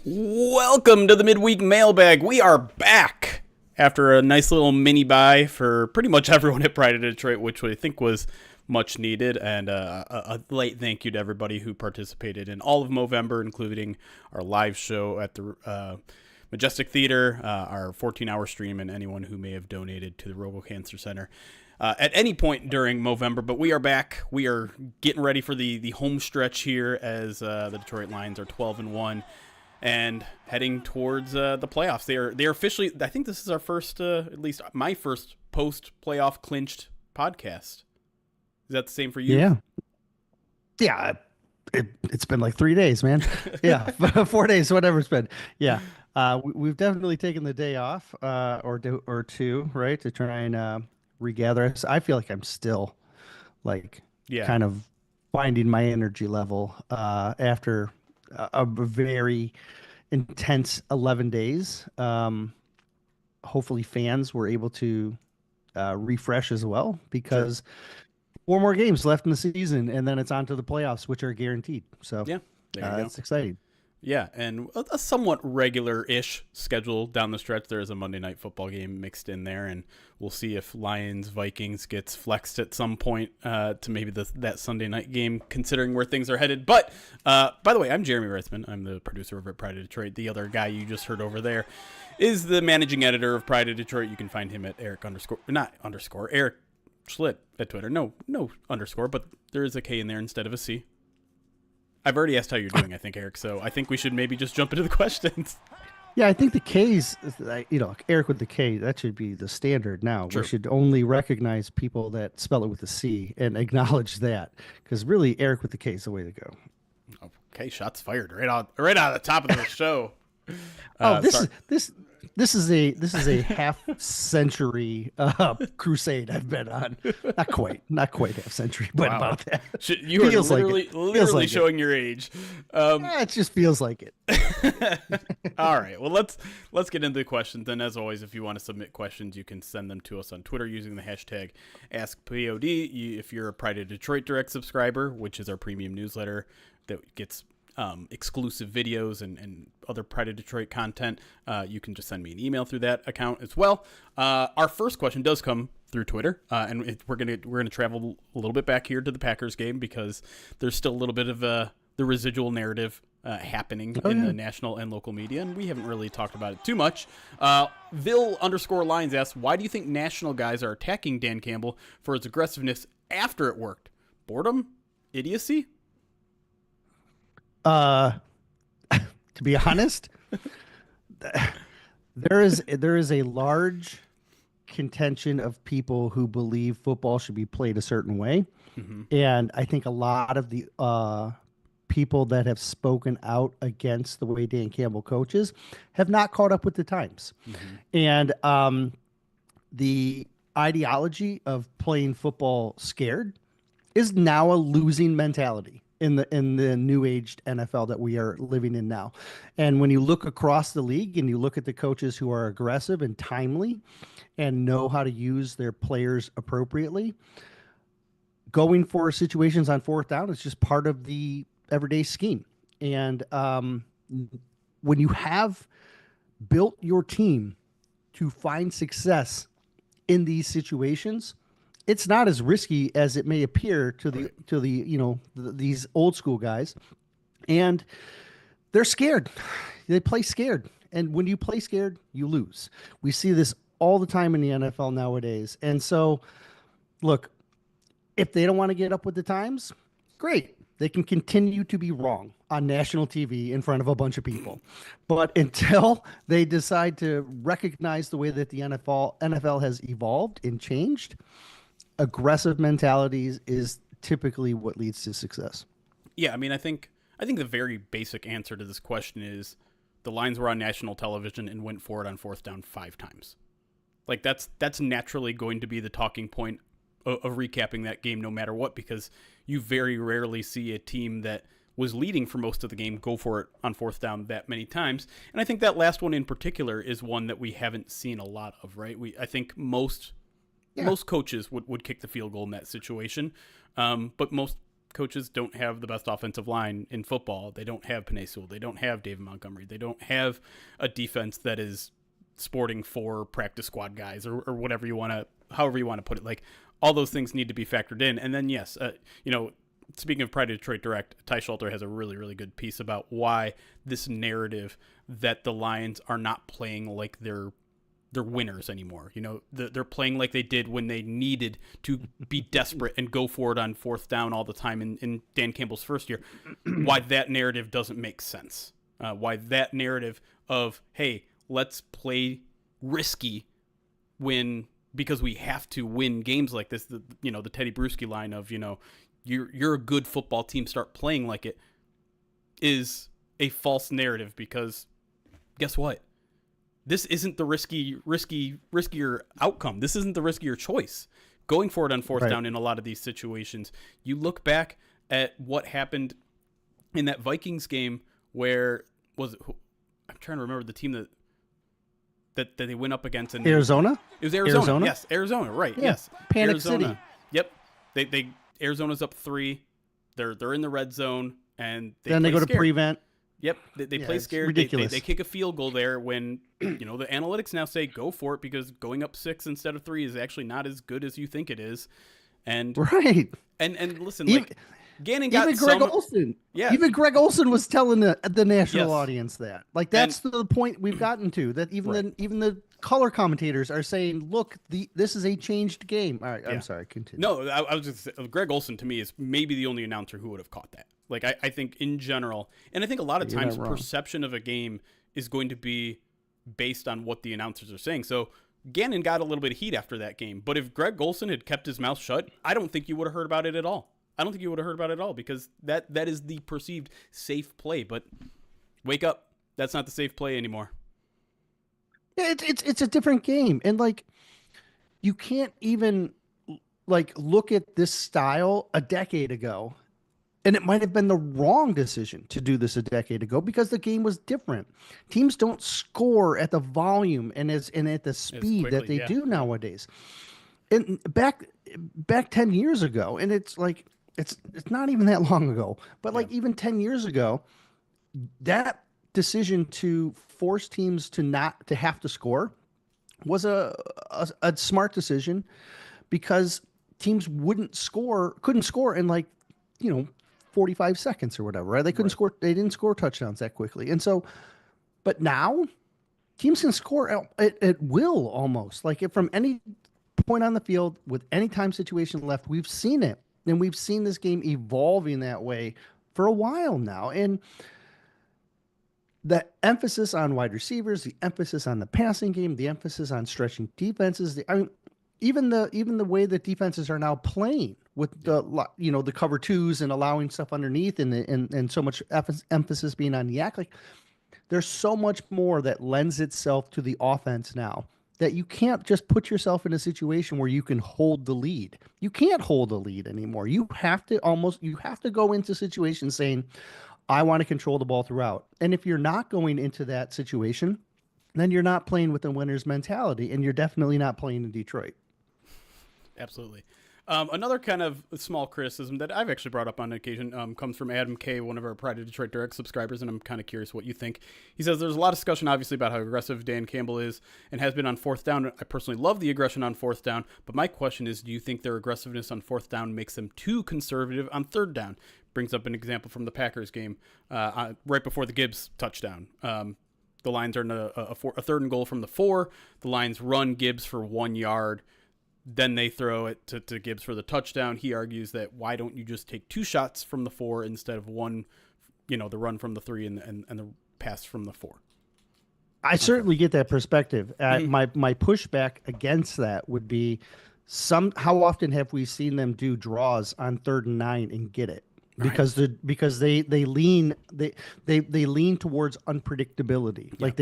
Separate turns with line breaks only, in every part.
Welcome to the Midweek Mailbag. We are back after a nice little mini bye for pretty much everyone at Pride of Detroit, which I think was much needed. And a late thank you to everybody who participated in all of Movember, including our live show at the Majestic Theater, our 14-hour stream, and anyone who may have donated to the Robo Cancer Center at any point during Movember. But we are back. We are getting ready for the home stretch here as the Detroit Lions are 12-1. And heading towards the playoffs. They are officially, I think this is our first, at least my first post-playoff clinched podcast. Is that the same for you?
Yeah. Yeah. It's been like 3 days, man. Yeah. 4 days, whatever it's been. Yeah. We've definitely taken the day off or two, right, to try and regather us. I feel like I'm still kind of finding my energy level after a very intense 11 days. Hopefully fans were able to refresh as well, because 4 more games left in the season, and then it's on to the playoffs, which are guaranteed. So
yeah,
that's exciting.
Yeah, and a somewhat regular-ish schedule down the stretch. There is a Monday Night Football game mixed in there, and we'll see if Lions-Vikings gets flexed at some point to maybe that Sunday night game, considering where things are headed. But, by the way, I'm Jeremy Reitzman. I'm the producer over at Pride of Detroit. The other guy you just heard over there is the managing editor of Pride of Detroit. You can find him at Erik Schlitt at Twitter. No underscore, but there is a K in there instead of a C. I've already asked how you're doing, I think, Erik, so I think we should maybe just jump into the questions.
Yeah, I think the K's, Erik with the K, that should be the standard now.
True.
We should only recognize people that spell it with a C and acknowledge that, because really, Erik with the K is the way to go.
Okay, shots fired right out of the top of the show.
This is a half century crusade I've been on. Not quite half century, but
wow.
About that.
You are literally showing your age.
It just feels like it.
All right. Well, let's get into the questions. And as always, if you want to submit questions, you can send them to us on Twitter using the hashtag AskPOD. If you're a Pride of Detroit Direct subscriber, which is our premium newsletter that gets exclusive videos and other Pride of Detroit content, you can just send me an email through that account as well. Our first question does come through Twitter, and we're gonna travel a little bit back here to the Packers game, because there's still a little bit of the residual narrative happening in the national and local media, and we haven't really talked about it too much. Vil_Lines asks, why do you think national guys are attacking Dan Campbell for his aggressiveness after it worked? Boredom? Idiocy?
To be honest, there is a large contention of people who believe football should be played a certain way. Mm-hmm. And I think a lot of the people that have spoken out against the way Dan Campbell coaches have not caught up with the times. Mm-hmm. And the ideology of playing football scared is now a losing mentality in the new aged NFL that we are living in now. And when you look across the league and you look at the coaches who are aggressive and timely and know how to use their players appropriately, going for situations on fourth down is just part of the everyday scheme. And when you have built your team to find success in these situations, it's not as risky as it may appear to the these old school guys, and they're scared. They play scared, and when you play scared, you lose. We see this all the time in the NFL nowadays. And so, look, if they don't want to get up with the times, great. They can continue to be wrong on national TV in front of a bunch of people. But until they decide to recognize the way that the NFL has evolved and changed, aggressive mentalities is typically what leads to success.
Yeah, I mean, I think the very basic answer to this question is the Lions were on national television and went for it on fourth down 5 times. Like that's naturally going to be the talking point of recapping that game no matter what, because you very rarely see a team that was leading for most of the game go for it on fourth down that many times. And I think that last one in particular is one that we haven't seen a lot of, right? I think most coaches would kick the field goal in that situation. But most coaches don't have the best offensive line in football. They don't have Penei Sewell. They don't have David Montgomery. They don't have a defense that is sporting 4 practice squad guys or whatever you want to, however you want to put it. Like, all those things need to be factored in. And then, yes, speaking of Pride of Detroit Direct, Ty Schulter has a really, really good piece about why this narrative that the Lions are not playing like they're winners anymore. They're playing like they did when they needed to be desperate and go for it on 4th down all the time in Dan Campbell's first year. Why that narrative doesn't make sense. Why that narrative of, hey, let's play risky because we have to win games like this. The Teddy Bruschi line of, you're a good football team, start playing like it, is a false narrative, because guess what? This isn't the riskier outcome. This isn't the riskier choice. Going for it on 4th down in a lot of these situations. You look back at what happened in that Vikings game where I'm trying to remember the team that they went up against. In
Arizona?
It was Arizona. Yes, Arizona. Right. Yeah. Yes.
Panic
Arizona.
City.
Yep. Arizona's up 3. They're in the red zone, and
then they go
scared.
To prevent.
Yep, they play scared.
Ridiculous.
They kick a field goal there when the analytics now say go for it, because going up 6 instead of 3 is actually not as good as you think it is. And
right.
And listen, like Gannon got
even Greg Olson. Yeah, even Greg Olson was telling the national audience that. Like, that's the point we've gotten to. That even the color commentators are saying, look, this is a changed game. All right, I'm sorry, continue.
No, I was just Greg Olson to me is maybe the only announcer who would have caught that. Like, I think in general, and I think a lot of times perception of a game is going to be based on what the announcers are saying. So Gannon got a little bit of heat after that game, but if Greg Olson had kept his mouth shut, I don't think you would have heard about it at all. Because that is the perceived safe play. But wake up, that's not the safe play anymore.
Yeah, it's a different game, and like, you can't even like look at this style a decade ago. And it might have been the wrong decision to do this a decade ago, because the game was different. Teams don't score at the volume and at the speed that they do nowadays. And back 10 years ago, and it's like it's not even that long ago, but like even 10 years ago, that decision to force teams to have to score was a smart decision, because teams couldn't score in 45 seconds or whatever, right? They couldn't score. They didn't score touchdowns that quickly. And so, but now teams can score at will, almost like from any point on the field with any time situation left. We've seen it, and we've seen this game evolving that way for a while now. And the emphasis on wide receivers, the emphasis on the passing game, the emphasis on stretching defenses, even the way that defenses are now playing with the cover 2s and allowing stuff underneath and so much emphasis being on the act. Like, there's so much more that lends itself to the offense now, that you can't just put yourself in a situation where you can hold the lead. You can't hold the lead anymore. You have to go into situations saying, I want to control the ball throughout. And if you're not going into that situation, then you're not playing with the winner's mentality, and you're definitely not playing in Detroit.
Absolutely. Another kind of small criticism that I've actually brought up on occasion comes from Adam K., one of our Pride of Detroit Direct subscribers, and I'm kind of curious what you think. He says there's a lot of discussion, obviously, about how aggressive Dan Campbell is and has been on 4th down. I personally love the aggression on 4th down, but my question is, do you think their aggressiveness on 4th down makes them too conservative on 3rd down? Brings up an example from the Packers game right before the Gibbs touchdown. The Lions are in a 3rd and goal from the 4. The Lions run Gibbs for 1 yard. Then they throw it to Gibbs for the touchdown. He argues that why don't you just take 2 shots from the 4 instead of one, the run from the 3 and the pass from the 4.
I certainly get that perspective. My pushback against that would be how often have we seen them do draws on 3rd and 9 and get it? Because they lean towards unpredictability.
Yeah.
Like,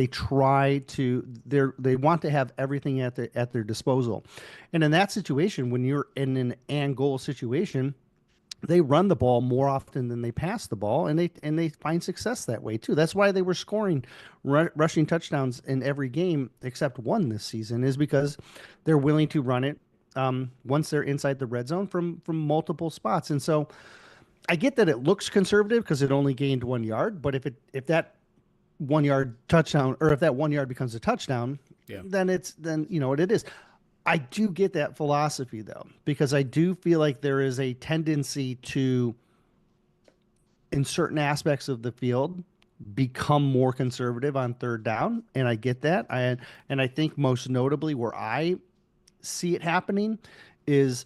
they want to have everything at their disposal. And in that situation, when you're in an and goal situation, they run the ball more often than they pass the ball, and they find success that way too. That's why they were scoring rushing touchdowns in every game except one this season, is because they're willing to run it once they're inside the red zone from multiple spots. And so I get that it looks conservative because it only gained 1 yard, but if that 1 yard touchdown, or if that 1 yard becomes a touchdown,
Yeah.
then you know what it is. I do get that philosophy though, because I do feel like there is a tendency to, in certain aspects of the field, become more conservative on third down, and I get that. I think most notably where I see it happening is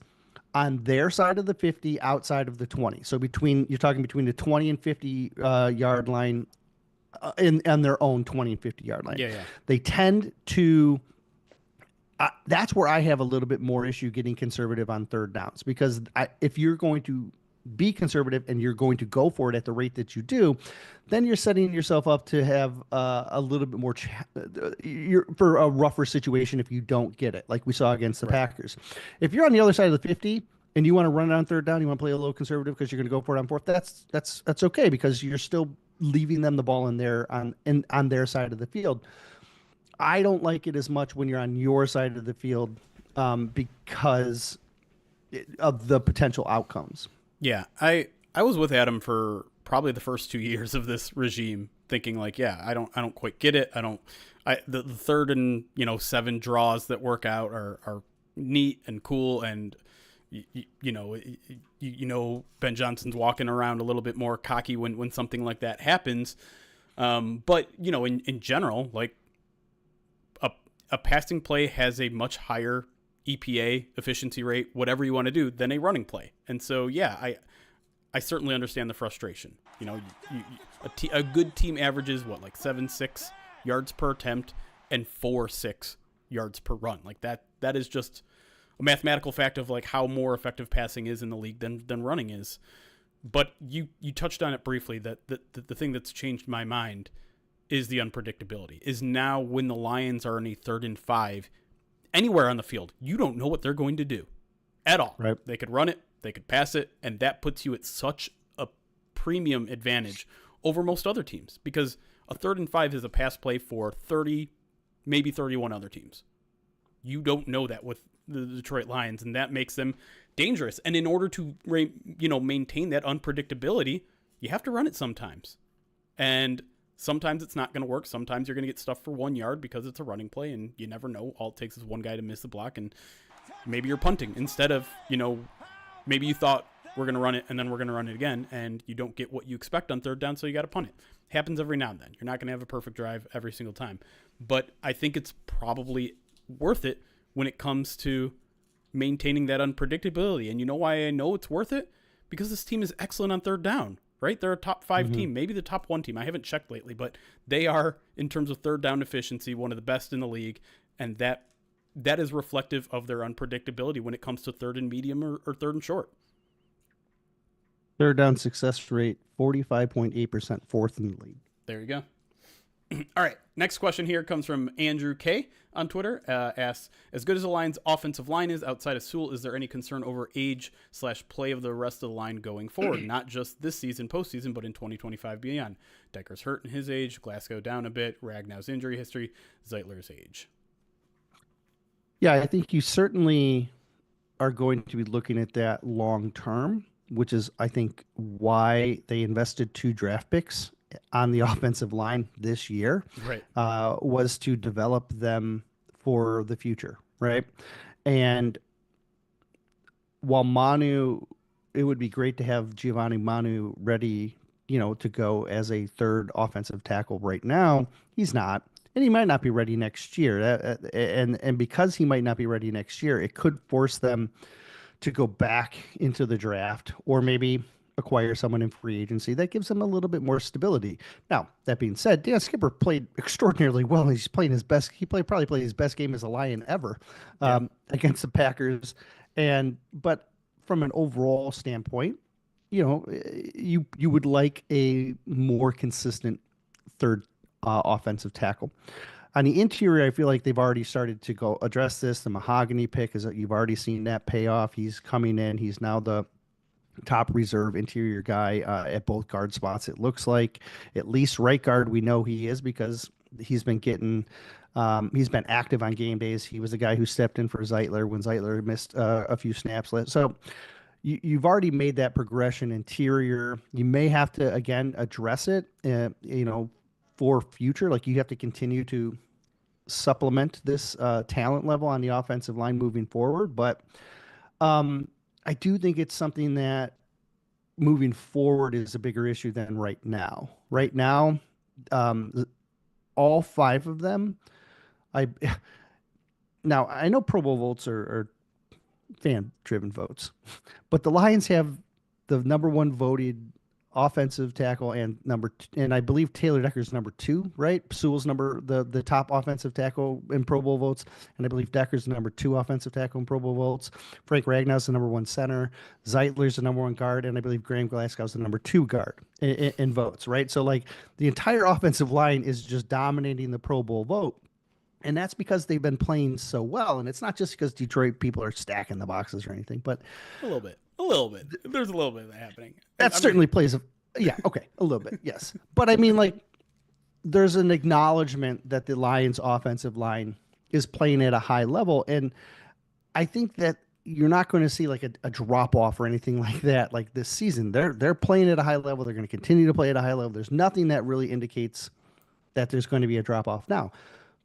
on their side of the 50, outside of the 20. So you're talking between the 20 and 50 yard line, in on their own 20 and 50 yard line.
Yeah, yeah.
They tend to. That's where I have a little bit more issue getting conservative on third downs, because if you're going to be conservative and you're going to go for it at the rate that you do, then you're setting yourself up to have a little bit more for a rougher situation if you don't get it, like we saw against the Packers. If you're on the other side of the 50 and you want to run it on third down, you want to play a little conservative because you're going to go for it on fourth, that's okay, because you're still leaving them the ball on their side of the field. I don't like it as much when you're on your side of the field, because of the potential outcomes.
Yeah, I was with Adam for probably the first 2 years of this regime, thinking like, yeah, I don't quite get it. The third and 7 draws that work out are neat and cool, and Ben Johnson's walking around a little bit more cocky when something like that happens. But in general, like, a passing play has a much higher EPA, efficiency rate, whatever you want to do, than a running play. And so, yeah, I certainly understand the frustration. A good team averages like 7.6 yards per attempt and 4.6 yards per run. Like that is just a mathematical fact of like how more effective passing is in the league than running is. But you touched on it briefly, that the thing that's changed my mind is the unpredictability. Is now when the Lions are in a 3rd and 5, anywhere on the field, you don't know what they're going to do at all.
Right.
They could run it, they could pass it, and that puts you at such a premium advantage over most other teams, because a 3rd and 5 is a pass play for 30, maybe 31 other teams. You don't know that with the Detroit Lions, and that makes them dangerous. And in order to maintain that unpredictability, you have to run it sometimes. And sometimes it's not going to work. Sometimes you're going to get stuffed for 1 yard because it's a running play, and you never know. All it takes is one guy to miss the block, and maybe you're punting instead of, maybe you thought we're going to run it and then we're going to run it again, and you don't get what you expect on third down, so you got to punt it. Happens every now and then. You're not going to have a perfect drive every single time. But I think it's probably worth it when it comes to maintaining that unpredictability. And you know why I know it's worth it? Because this team is excellent on third down. Right? They're a top 5 team, maybe the top 1 team. I haven't checked lately, but they are, in terms of third down efficiency, one of the best in the league. And that is reflective of their unpredictability when it comes to third and medium or third and short.
Third down success rate, 45.8%, 4th in the league.
There you go. All right. Next question here comes from Andrew K. on Twitter. Asks, as good as the Lions' offensive line is outside of Sewell, is there any concern over age/play of the rest of the line going forward? Not just this season, postseason, but in 2025 beyond. Decker's hurt in his age, Glasgow down a bit, Ragnow's injury history, Zeitler's age.
Yeah, I think you certainly are going to be looking at that long term, which is, I think, why they invested 2 draft picks on the offensive line this year,
right?
Was to develop them for the future, right? And while Manu, it would be great to have Giovanni Manu ready, to go as a 3rd offensive tackle right now. He's not, and he might not be ready next year. And because he might not be ready next year, it could force them to go back into the draft, or maybe acquire someone in free agency that gives them a little bit more stability. Now, that being said, Dan Skipper played extraordinarily well. He's playing his best. Probably played his best game as a Lion ever against the Packers. But from an overall standpoint, you would like a more consistent 3rd offensive tackle. On the interior, I feel like they've already started to go address this. The Mahogany pick is that you've already seen that pay off. He's coming in. He's now the top reserve interior guy at both guard spots. It looks like at least right guard we know he is, because he's been active on game days. He was the guy who stepped in for Zeitler when Zeitler missed a few snaps. So you've already made that progression interior. You may have to again address it, for future. Like you have to continue to supplement this talent level on the offensive line moving forward. But I do think it's something that moving forward is a bigger issue than right now. Right now, all five of them, I now I know Pro Bowl votes are fan-driven votes, but the Lions have the number one voted offensive tackle and I believe Taylor Decker's number two, right? Sewell's the top offensive tackle in Pro Bowl votes, and I believe Decker's the number two offensive tackle in Pro Bowl votes. Frank Ragnow's the number one center. Zeitler's the number one guard, and I believe Graham Glasgow's the number two guard in votes, right? So like the entire offensive line is just dominating the Pro Bowl vote. And that's because they've been playing so well. And it's not just because Detroit people are stacking the boxes or anything, but
A little bit. There's a little bit of that happening.
that certainly plays a little bit, yes. But I mean, like, there's an acknowledgement that the Lions' offensive line is playing at a high level, and I think that you're not going to see like a drop off or anything like that. Like this season, they're playing at a high level. They're going to continue to play at a high level. There's nothing that really indicates that there's going to be a drop off now.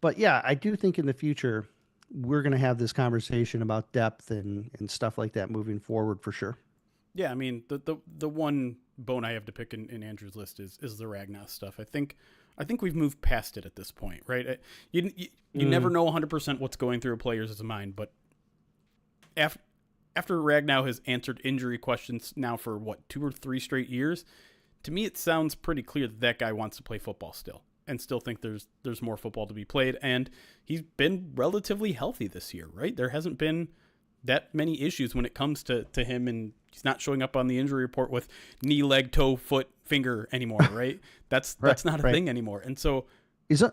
But yeah, I do think in the future we're going to have this conversation about depth and stuff like that moving forward for sure.
Yeah, I mean the one bone I have to pick in Andrew's list is the Ragnar stuff. I think we've moved past it at this point, right? You never know 100% what's going through a player's mind, but after Ragnar has answered injury questions now for 2 or 3 straight years, to me it sounds pretty clear that guy wants to play football still. And still think there's more football to be played. And he's been relatively healthy this year, right? There hasn't been that many issues when it comes to him, and he's not showing up on the injury report with knee, leg, toe, foot, finger anymore, right? That's not a thing anymore. And so
he's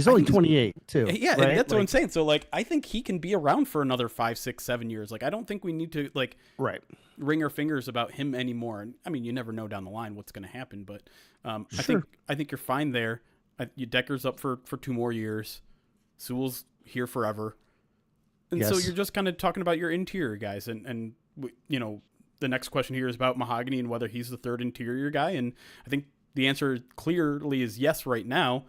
only 28 too.
Yeah,
right?
and that's what I'm saying. So like I think he can be around for another 5, 6, 7 years. Like I don't think we need to wring our fingers about him anymore. And I mean, you never know down the line what's going to happen, but
Sure.
I think you're fine there. Decker's up for 2 more years. Sewell's here forever. And so you're just kind of talking about your interior guys. And the next question here is about Mahogany and whether he's the third interior guy. And I think the answer clearly is yes right now.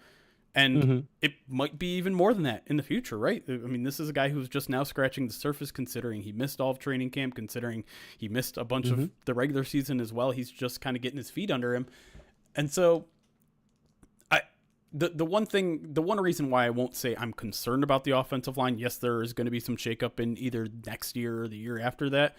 And it might be even more than that in the future, right? I mean, this is a guy who's just now scratching the surface, considering he missed all of training camp, considering he missed a bunch of the regular season as well. He's just kind of getting his feet under him. And so the one reason why I won't say I'm concerned about the offensive line, yes, there is going to be some shakeup in either next year or the year after that.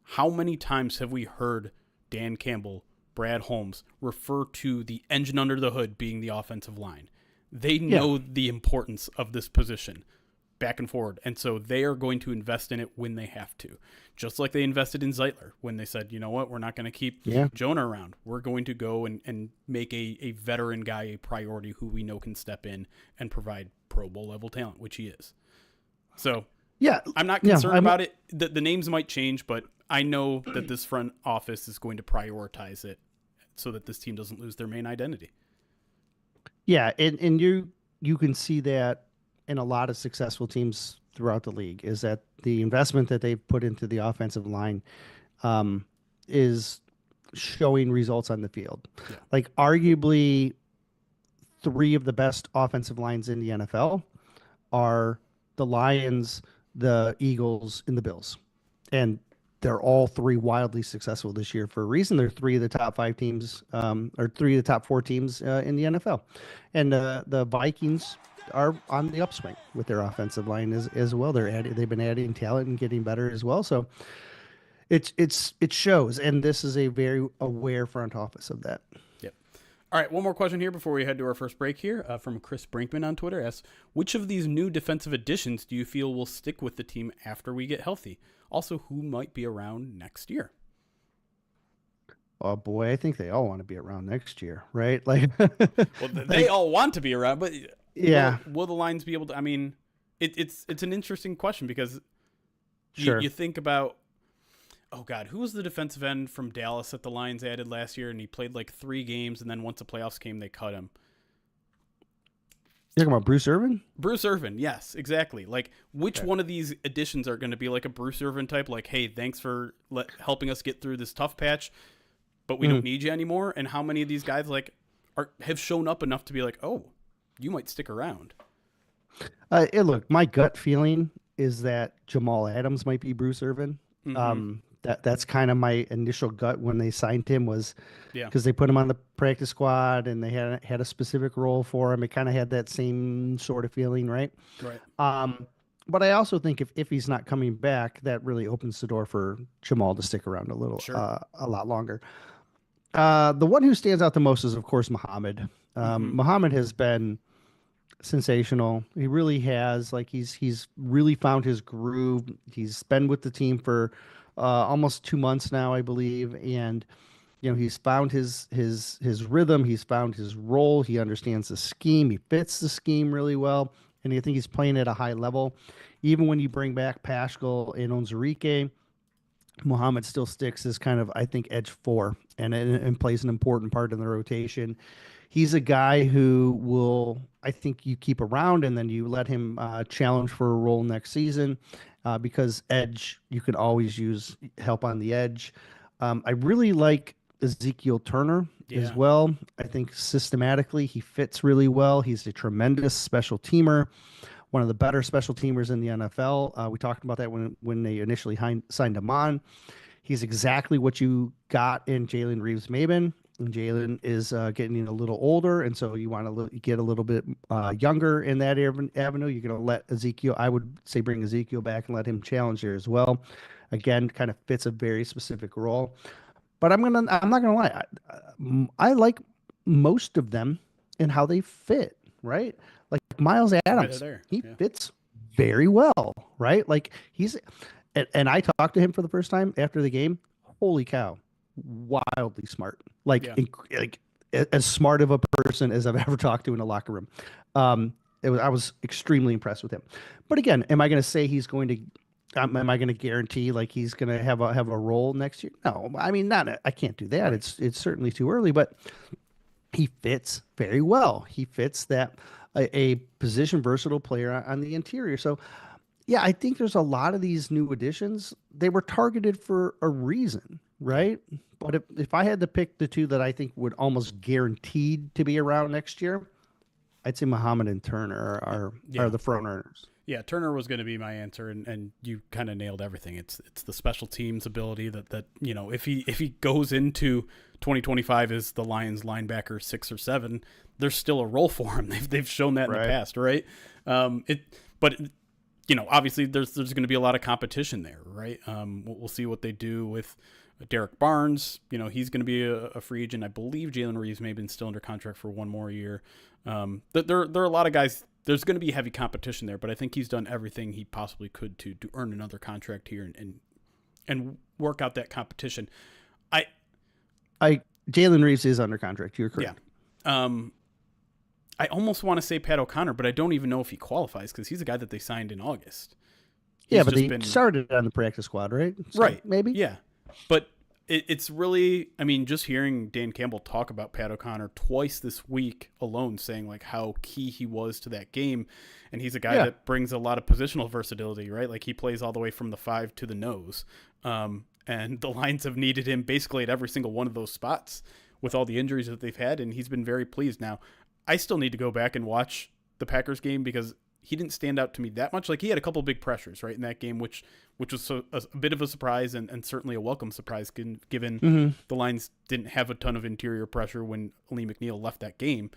How many times have we heard Dan Campbell, Brad Holmes refer to the engine under the hood being the offensive line? They know the importance of this position back and forward. And so they are going to invest in it when they have to. Just like they invested in Zeitler when they said, you know what, we're not going to keep Jonah around. We're going to go and make a veteran guy a priority who we know can step in and provide Pro Bowl level talent, which he is. So I'm not concerned about it. The names might change, but I know that this front office is going to prioritize it so that this team doesn't lose their main identity.
Yeah, and you can see that in a lot of successful teams throughout the league, is that the investment that they've put into the offensive line is showing results on the field. Yeah. Like arguably 3 of the best offensive lines in the NFL are the Lions, the Eagles, and the Bills. And they're all 3 wildly successful this year for a reason. They're 3 of the top 5 teams, or 3 of the top 4 teams in the NFL. And the Vikings are on the upswing with their offensive line as well. They've been adding talent and getting better as well. So it shows, and this is a very aware front office of that.
Yep. All right, one more question here before we head to our first break here from Chris Brinkman on Twitter asks, which of these new defensive additions do you feel will stick with the team after we get healthy? Also, who might be around next year?
Oh boy, I think they all want to be around next year, right? Like,
well, they all want to be around, but
yeah,
will the Lions be able to? I mean, it's an interesting question because you think about, oh God, who was the defensive end from Dallas that the Lions added last year, and he played like 3 games, and then once the playoffs came, they cut him.
You're talking about Bruce Irvin?
Bruce Irvin, yes, exactly. Like, which
Okay.
one of these additions are going to be like a Bruce Irvin type? Like, hey, thanks for helping us get through this tough patch, but we don't
Mhm.
need you anymore. And how many of these guys like have shown up enough to be like, oh, you might stick around?
Look, my gut feeling is that Jamal Adams might be Bruce Irvin.
Mm-hmm.
That's kind of my initial gut when they signed him was
Yeah.
because they put him on the practice squad and they had a specific role for him. It kind of had that same sort of feeling, right?
Right.
Um, but I also think if he's not coming back, that really opens the door for Jamal to stick around
Sure.
a lot longer. The one who stands out the most is, of course, Muhammad.
Mm-hmm.
Muhammad has been sensational. He really has. Like he's really found his groove. He's been with the team for almost 2 months now, I believe, and he's found his rhythm. He's found his role. He understands the scheme. He fits the scheme really well, and I think he's playing at a high level. Even when you bring back Pascal and Onzarike, Muhammad still sticks as kind of, I think, edge four and plays an important part in the rotation. He's a guy who will, I think, you keep around and then you let him challenge for a role next season because edge, you can always use help on the edge. I really like Ezekiel Turner as
Yeah.
well. I think systematically he fits really well. He's a tremendous special teamer, one of the better special teamers in the NFL. We talked about that when they initially signed him on. He's exactly what you got in Jalen Reeves-Maybin. And Jalen is getting a little older, and so you want to get a little bit younger in that avenue. You're going to let Ezekiel, I would say, bring Ezekiel back and let him challenge there as well. Again, kind of fits a very specific role. But I'm not gonna lie. I like most of them and how they fit, right? Like Miles
Right
Adams,
there.
he
Yeah.
fits very well, right? Like and I talked to him for the first time after the game. Holy cow, wildly smart.
Yeah.
Like as smart of a person as I've ever talked to in a locker room. I was extremely impressed with him. But again, am I going to say he's going to am I going to guarantee like he's going to have a role next year? No, I mean not. I can't do that.
Right.
It's certainly too early. But he fits very well. He fits that a position versatile player on the interior. So yeah, I think there's a lot of these new additions. They were targeted for a reason,
Yeah.
right? But if I had to pick the two that I think would almost guaranteed to be around next year, I'd say Muhammad and Turner are
Yeah.
the front runners.
Yeah, Turner was going to be my answer, and you kind of nailed everything. It's the special teams ability that if he goes into 2025 as the Lions linebacker 6 or 7, there's still a role for him. They've shown that in the
Right.
past, right? But obviously there's going to be a lot of competition there, right? We'll see what they do with Derek Barnes. He's going to be a free agent. I believe Jalen Reeves may have been still under contract for one more year. There are a lot of guys. There's going to be heavy competition there, but I think he's done everything he possibly could to earn another contract here and work out that competition. I
I Jalen Reeves is under contract. You're
yeah.
correct.
I almost want to say Pat O'Connor, but I don't even know if he qualifies because he's a guy that they signed in August.
Yeah,
He's
but
just
they
been
started on the practice squad, right? So
right,
maybe.
yeah, but it's really, I mean, just hearing Dan Campbell talk about Pat O'Connor twice this week alone, saying like how key he was to that game, and he's a guy
Yeah.
that brings a lot of positional versatility, right? Like he plays all the way from the 5 to the nose, and the Lions have needed him basically at every single one of those spots with all the injuries that they've had, and he's been very pleased. Now, I still need to go back and watch the Packers game because he didn't stand out to me that much. Like he had a couple big pressures right in that game, which was a bit of a surprise and certainly a welcome surprise given the Lions didn't have a ton of interior pressure when Lee McNeil left that game.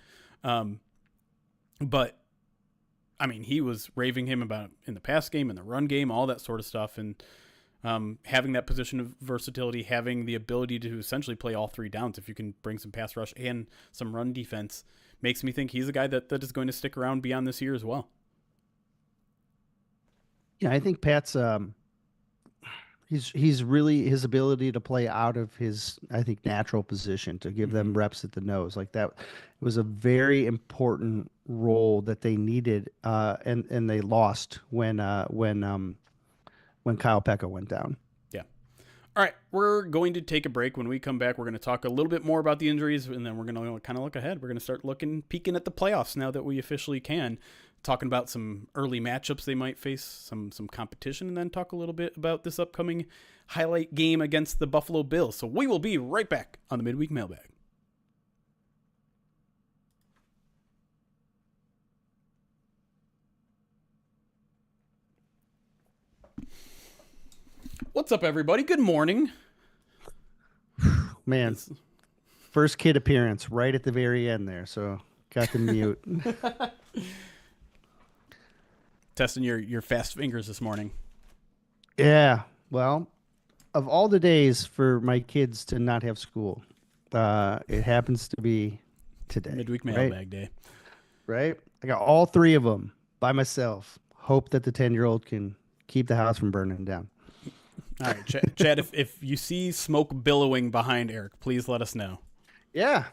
But I mean, he was raving him about in the pass game and the run game, all that sort of stuff. And having that position of versatility, having the ability to essentially play all three downs if you can bring some pass rush and some run defense makes me think he's a guy that is going to stick around beyond this year as well.
Yeah, I think Pat's he's really his ability to play out of his, I think, natural position to give them reps at the nose like that was a very important role that they needed and they lost when Kyle Pekka went down.
Yeah. All right, we're going to take a break. When we come back, we're going to talk a little bit more about the injuries, and then we're going to kind of look ahead. We're going to start peeking at the playoffs now that we officially can, talking about some early matchups they might face, some competition, and then talk a little bit about this upcoming highlight game against the Buffalo Bills. So we will be right back on the Midweek Mailbag. What's up, everybody? Good morning.
Man, first kid appearance right at the very end there, so got to mute.
Testing your fast fingers this morning.
Yeah, well, of all the days for my kids to not have school, it happens to be today.
Midweek Mailbag Day.
Right? I got all three of them by myself. Hope that the 10-year-old can keep the house from burning down.
All right, Chad, if you see smoke billowing behind Erik, please let us know.
Yeah.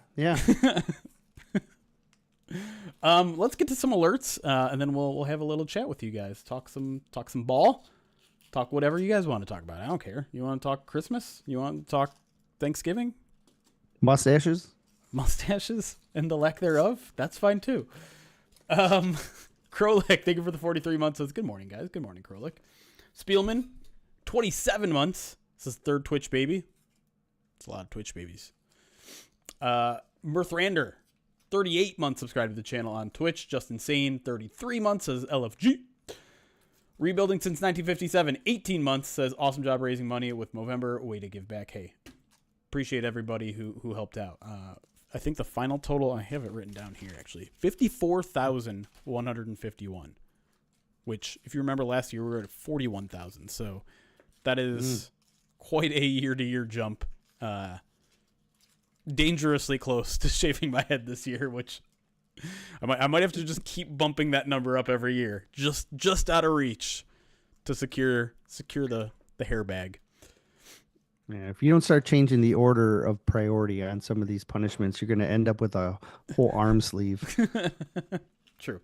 Let's get to some alerts, and then we'll have a little chat with you guys. Talk some ball. Talk whatever you guys want to talk about. I don't care. You want to talk Christmas? You want to talk Thanksgiving?
Mustaches,
and the lack thereof? That's fine too. Krolik, thank you for the 43 months. Says, good morning, guys. Good morning, Krolik. Spielman, 27 months. This is third Twitch baby. It's a lot of Twitch babies. Mirthrander, 38 months subscribed to the channel on Twitch. Just Insane, 33 months, says LFG. Rebuilding since 1957, 18 months, says awesome job raising money with Movember. Way to give back. Hey, appreciate everybody who helped out. I think the final total, I have it written down here actually, 54,151, which if you remember last year, we were at 41,000. So that is quite a year-to-year jump. Dangerously close to shaving my head this year, which I might have to just keep bumping that number up every year, just out of reach to secure the hair bag.
Yeah, if you don't start changing the order of priority on some of these punishments, you're going to end up with a whole arm sleeve.
True.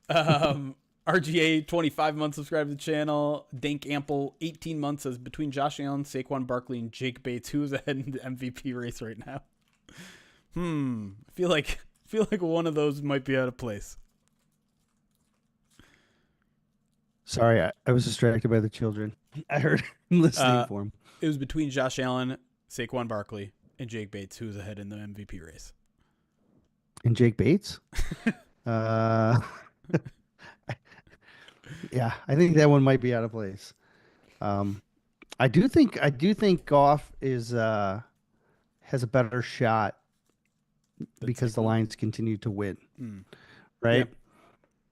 RGA, 25 months subscribed to the channel. Dank Ample, 18 months, says between Josh Allen, Saquon Barkley, and Jake Bates, who's ahead in the MVP race right now? I feel like one of those might be out of place.
Sorry, I was distracted by the children. I heard him listening for him.
It was between Josh Allen, Saquon Barkley, and Jake Bates, who's ahead in the MVP race.
And Jake Bates? Yeah, I think that one might be out of place. I do think Goff is has a better shot because the Lions continue to win, right?
Yep.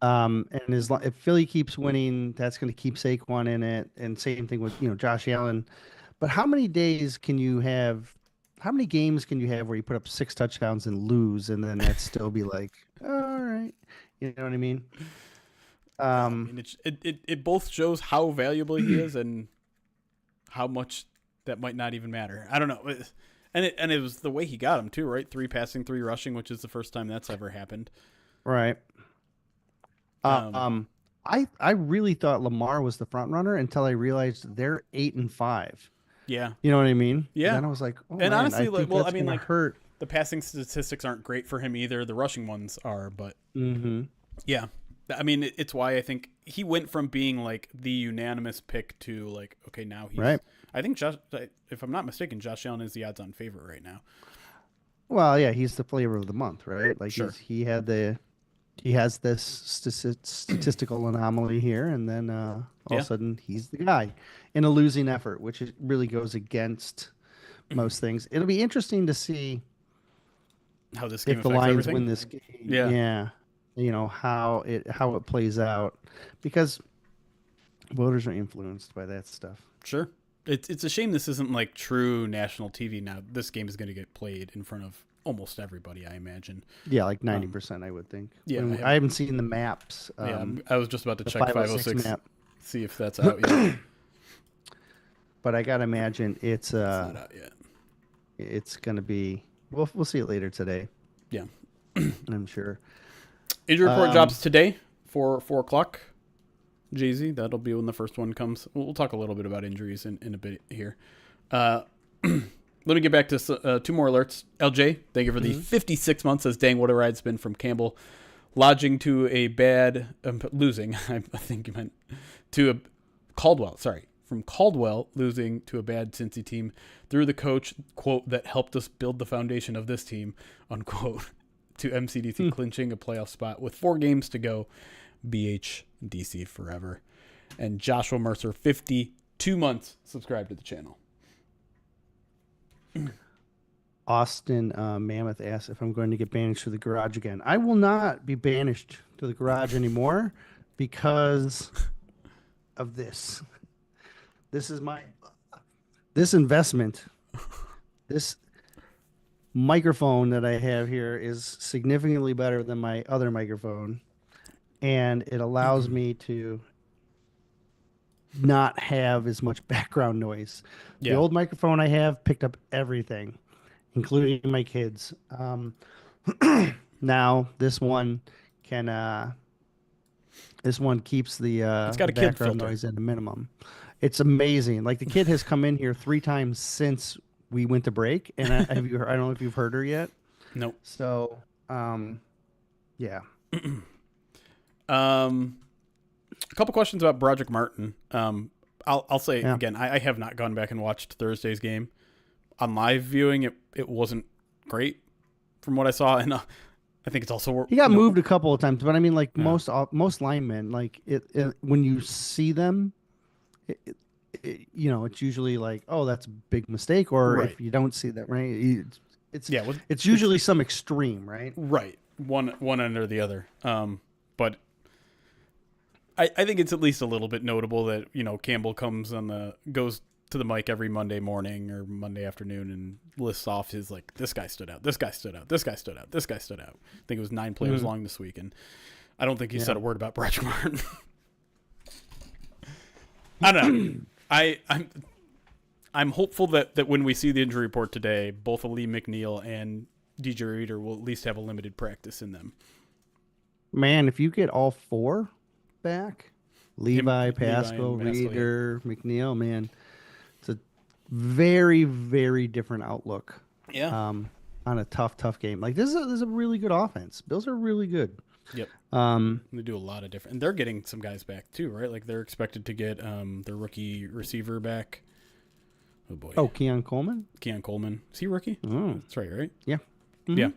And if Philly keeps winning, that's going to keep Saquon in it, and same thing with Josh Allen. But how many days can you have? How many games can you have where you put up 6 touchdowns and lose, and then that still be like, all right, you know what I mean?
I mean, it both shows how valuable he is and how much that might not even matter. I don't know, and it was the way he got him too, right? 3 passing, 3 rushing, which is the first time that's ever happened.
Right. I really thought Lamar was the front runner until I realized they're 8-5.
Yeah.
You know what I mean?
Yeah.
And then I was like, oh,
and
man,
honestly,
hurt.
The passing statistics aren't great for him either. The rushing ones are, but yeah. I mean, it's why I think he went from being like the unanimous pick to like, okay, now he's
right.
I think if I'm not mistaken, Josh Allen is the odds-on favorite right now.
Well, yeah, he's the flavor of the month, right? Like
sure.
he has this statistical anomaly here, and then all of a sudden he's the guy in a losing effort, which really goes against most things. It'll be interesting to see
how this game
if the Lions win this game.
Yeah.
How it plays out, because voters are influenced by that stuff.
Sure. It's a shame this isn't like true national TV now. This game is going to get played in front of almost everybody, I imagine.
Yeah, like 90%, I would think.
Yeah,
I haven't seen the maps.
I was just about to check 506
map,
see if that's out yet.
But I gotta imagine it's
not out yet.
It's gonna be. We'll see it later today.
Yeah,
I'm sure.
Injury report drops today for 4:00. Jay-Z, that'll be when the first one comes. We'll talk a little bit about injuries in a bit here. Let me get back to two more alerts. LJ, thank you for the 56 months. Says, dang, what a ride's been from Campbell. Lodging to a bad, losing, I think you meant, to a Caldwell, sorry. From Caldwell losing to a bad Cincy team through the coach, quote, that helped us build the foundation of this team, unquote, to MCDC clinching a playoff spot with 4 games to go. BHDC forever. And Joshua Mercer, 52 months, subscribed to the channel.
Austin Mammoth asks if I'm going to get banished to the garage again. I will not be banished to the garage anymore because of this. This is this investment. This microphone that I have here is significantly better than my other microphone, and it allows me to not have as much background noise. The old microphone I have picked up everything, including my kids. Now this one can keeps the
it's got a
background noise at a minimum. It's amazing. Like, the kid has come in here 3 times since we went to break, and I don't know if you've heard her yet.
Nope.
So, yeah.
A couple questions about Broderick Martin. I'll say again, I have not gone back and watched Thursday's game. On live viewing, it wasn't great from what I saw, and I think it's also
he got moved a couple of times. But I mean, like most linemen, like when you see them, it's usually like, oh, that's a big mistake, or if you don't see that, right, it's usually some extreme, right?
Right, one end or the other. But I think it's at least a little bit notable that Campbell goes to the mic every Monday morning or Monday afternoon and lists off his, like, this guy stood out, this guy stood out, this guy stood out, this guy stood out. I think it was 9 players long this week, and I don't think he said a word about Broderick Martin. I don't know. I'm hopeful that when we see the injury report today, both Lee McNeil and DJ Reader will at least have a limited practice in them.
Man, if you get all 4 back, Levi, Pascal, Reader, McNeil, man, it's a very, very different outlook.
Yeah.
On a tough game. Like, this is a really good offense. Bills are really good.
Yep. They do a lot of different, and they're getting some guys back too, right? Like, they're expected to get their rookie receiver back. Oh boy.
Oh, Keon Coleman.
Is he rookie?
Oh,
that's right, right?
Yeah. Mm-hmm.
Yeah.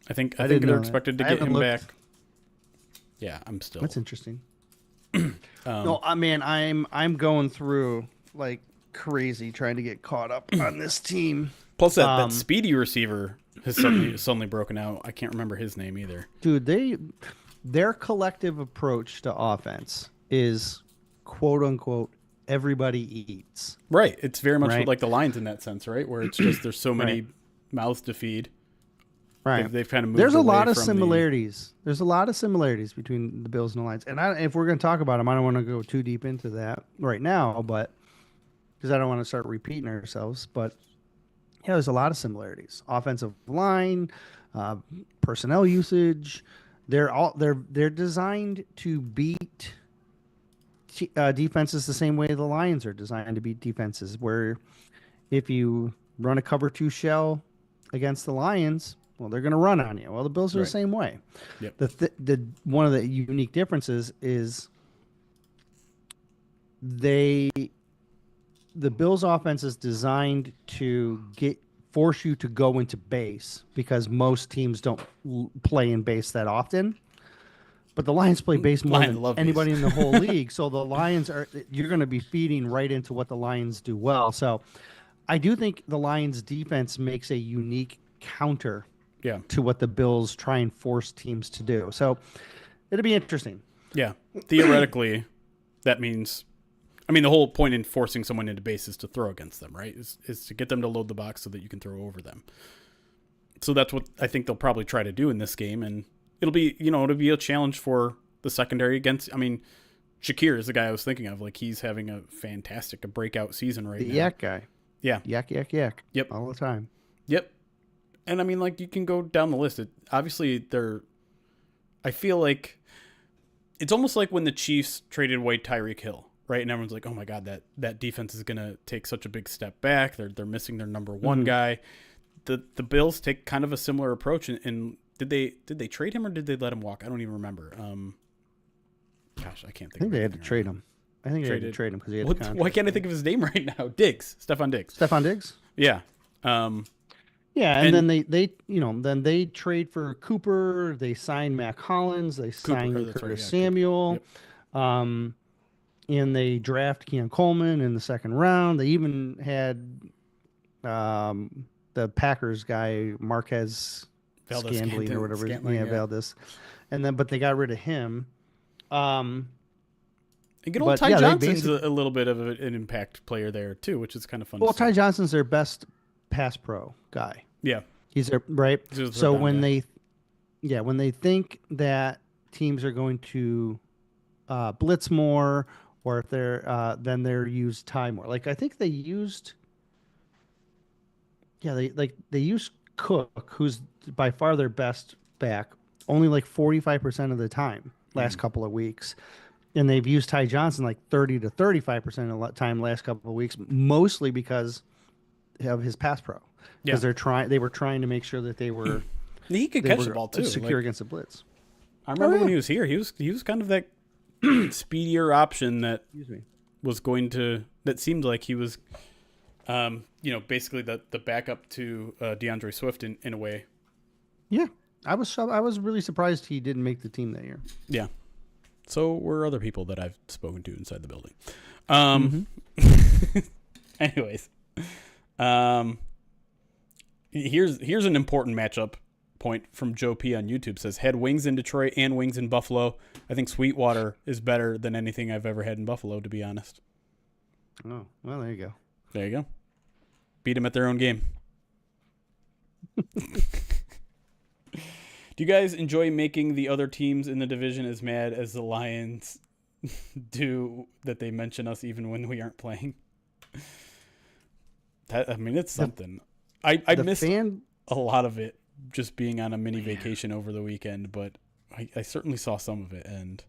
I think they're expected to get him back. Yeah, I'm still.
That's interesting. No, I'm going through like crazy trying to get caught up on this team.
Plus that speedy receiver has suddenly broken out. I can't remember his name either.
Dude, their collective approach to offense is, quote unquote, everybody eats.
Right. It's very much like the Lions in that sense, right? Where it's just there's so many mouths to feed.
Right.
They've kind of moved.
There's a lot of similarities. There's a lot of similarities between the Bills and the Lions. And if we're going to talk about them, I don't want to go too deep into that right now, but because I don't want to start repeating ourselves. But yeah, there's a lot of similarities. Offensive line, personnel usage. They're designed to beat defenses the same way the Lions are designed to beat defenses. Where if you run a cover 2 shell against the Lions, well, they're going to run on you. Well, the Bills are the same way.
Yep.
The one of the unique differences is the Bills' offense is designed to force you to go into base because most teams don't play in base that often. But the Lions play base more than anybody in the whole league. So the Lions you're going to be feeding right into what the Lions do well. So I do think the Lions' defense makes a unique counter to what the Bills try and force teams to do. So it'll be interesting.
Yeah. Theoretically, that means, the whole point in forcing someone into base is to throw against them, right? Is to get them to load the box so that you can throw over them. So that's what I think they'll probably try to do in this game. And it'll be a challenge for the secondary against, Shakir is the guy I was thinking of. Like, he's having a breakout season right now.
The yak guy.
Yeah.
Yak.
Yep.
All the time.
Yep. And you can go down the list. Obviously, I feel like it's almost like when the Chiefs traded away Tyreek Hill, right? And everyone's like, oh my God, that defense is going to take such a big step back. They're missing their number one guy. The Bills take kind of a similar approach. And did they trade him or did they let him walk? I don't even remember. Gosh, I can't think.
I think they had to trade him. I think they had to trade him because he had the contract.
Why can't I think of his name right now? Stefan Diggs.
Stefan Diggs?
Yeah.
Yeah, and then they trade for Cooper. They sign Mac Hollins. They sign Curtis Samuel. Yep. And they draft Keon Coleman in the second round. They even had the Packers guy, Marquez Scantling or whatever. Valdez. But they got rid of him.
And good old Ty Johnson's a little bit of an impact player there too, which is kind of fun.
Well, Ty Johnson's their best pass pro guy.
Yeah,
he's their right. So when they think that teams are going to blitz more, or if then they're used Ty more. Like I think they used. Yeah, they used Cook, who's by far their best back, only like 45% of the time last couple of weeks. And they've used Ty Johnson like 30 to 35% of the time last couple of weeks, mostly because of his pass pro. Because they were trying to make sure that they were
he could catch the ball too,
secure against the blitz.
I remember when he was here, he was kind of that speedier option that was going to that seemed like he was basically the backup to DeAndre Swift in a way. Yeah.
I was really surprised he didn't make the team that year. Yeah.
So were other people that I've spoken to inside the building. Anyways, here's an important matchup point from Joe P on YouTube. Says had wings in Detroit and wings in Buffalo. I think Sweetwater is better than anything I've ever had in Buffalo, to be honest.
Oh, well, there you go.
There you go. Beat them at their own game. Do you guys enjoy making the other teams in the division as mad as the Lions do that they mention us even when we aren't playing? It's something. I missed a lot of it just being on a mini vacation over the weekend, but I certainly saw some of it. And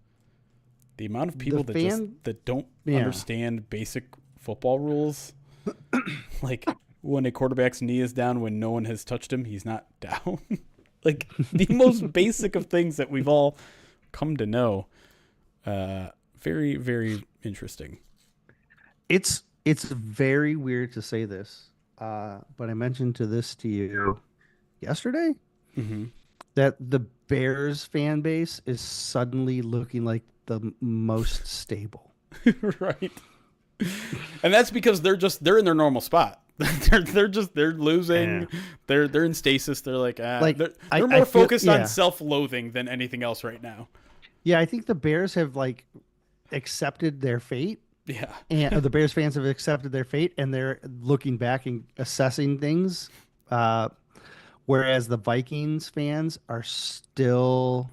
the amount of people that don't understand basic football rules, like when a quarterback's knee is down when no one has touched him, he's not down. Like the most basic of things that we've all come to know. Very, very interesting.
It's very weird to say this, but I mentioned to you yesterday that the Bears fan base is suddenly looking like the most stable.
Right. And that's because they're in their normal spot. they're losing. Yeah. They're in stasis. They're like they're more focused on self-loathing than anything else right now.
Yeah, I think the Bears have accepted their fate.
Yeah.
And the Bears fans have accepted their fate and they're looking back and assessing things. Whereas the Vikings fans are still,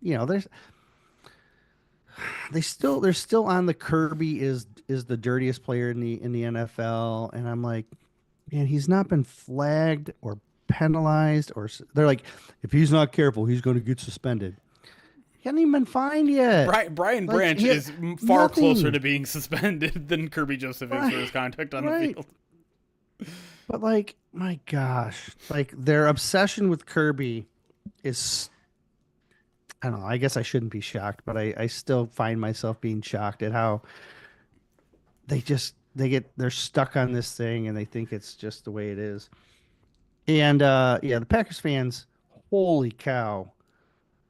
they're still on the Kirby is the dirtiest player in the NFL, and I'm like, man, he's not been flagged or penalized, or they're like, if he's not careful, he's going to get suspended. He hasn't even been fined yet.
Brian Branch is far closer to being suspended than Kirby Joseph is for his conduct on the field.
But my gosh, their obsession with Kirby is, I don't know, I guess I shouldn't be shocked, but I still find myself being shocked at how they're stuck on this thing and they think it's just the way it is. And the Packers fans, holy cow,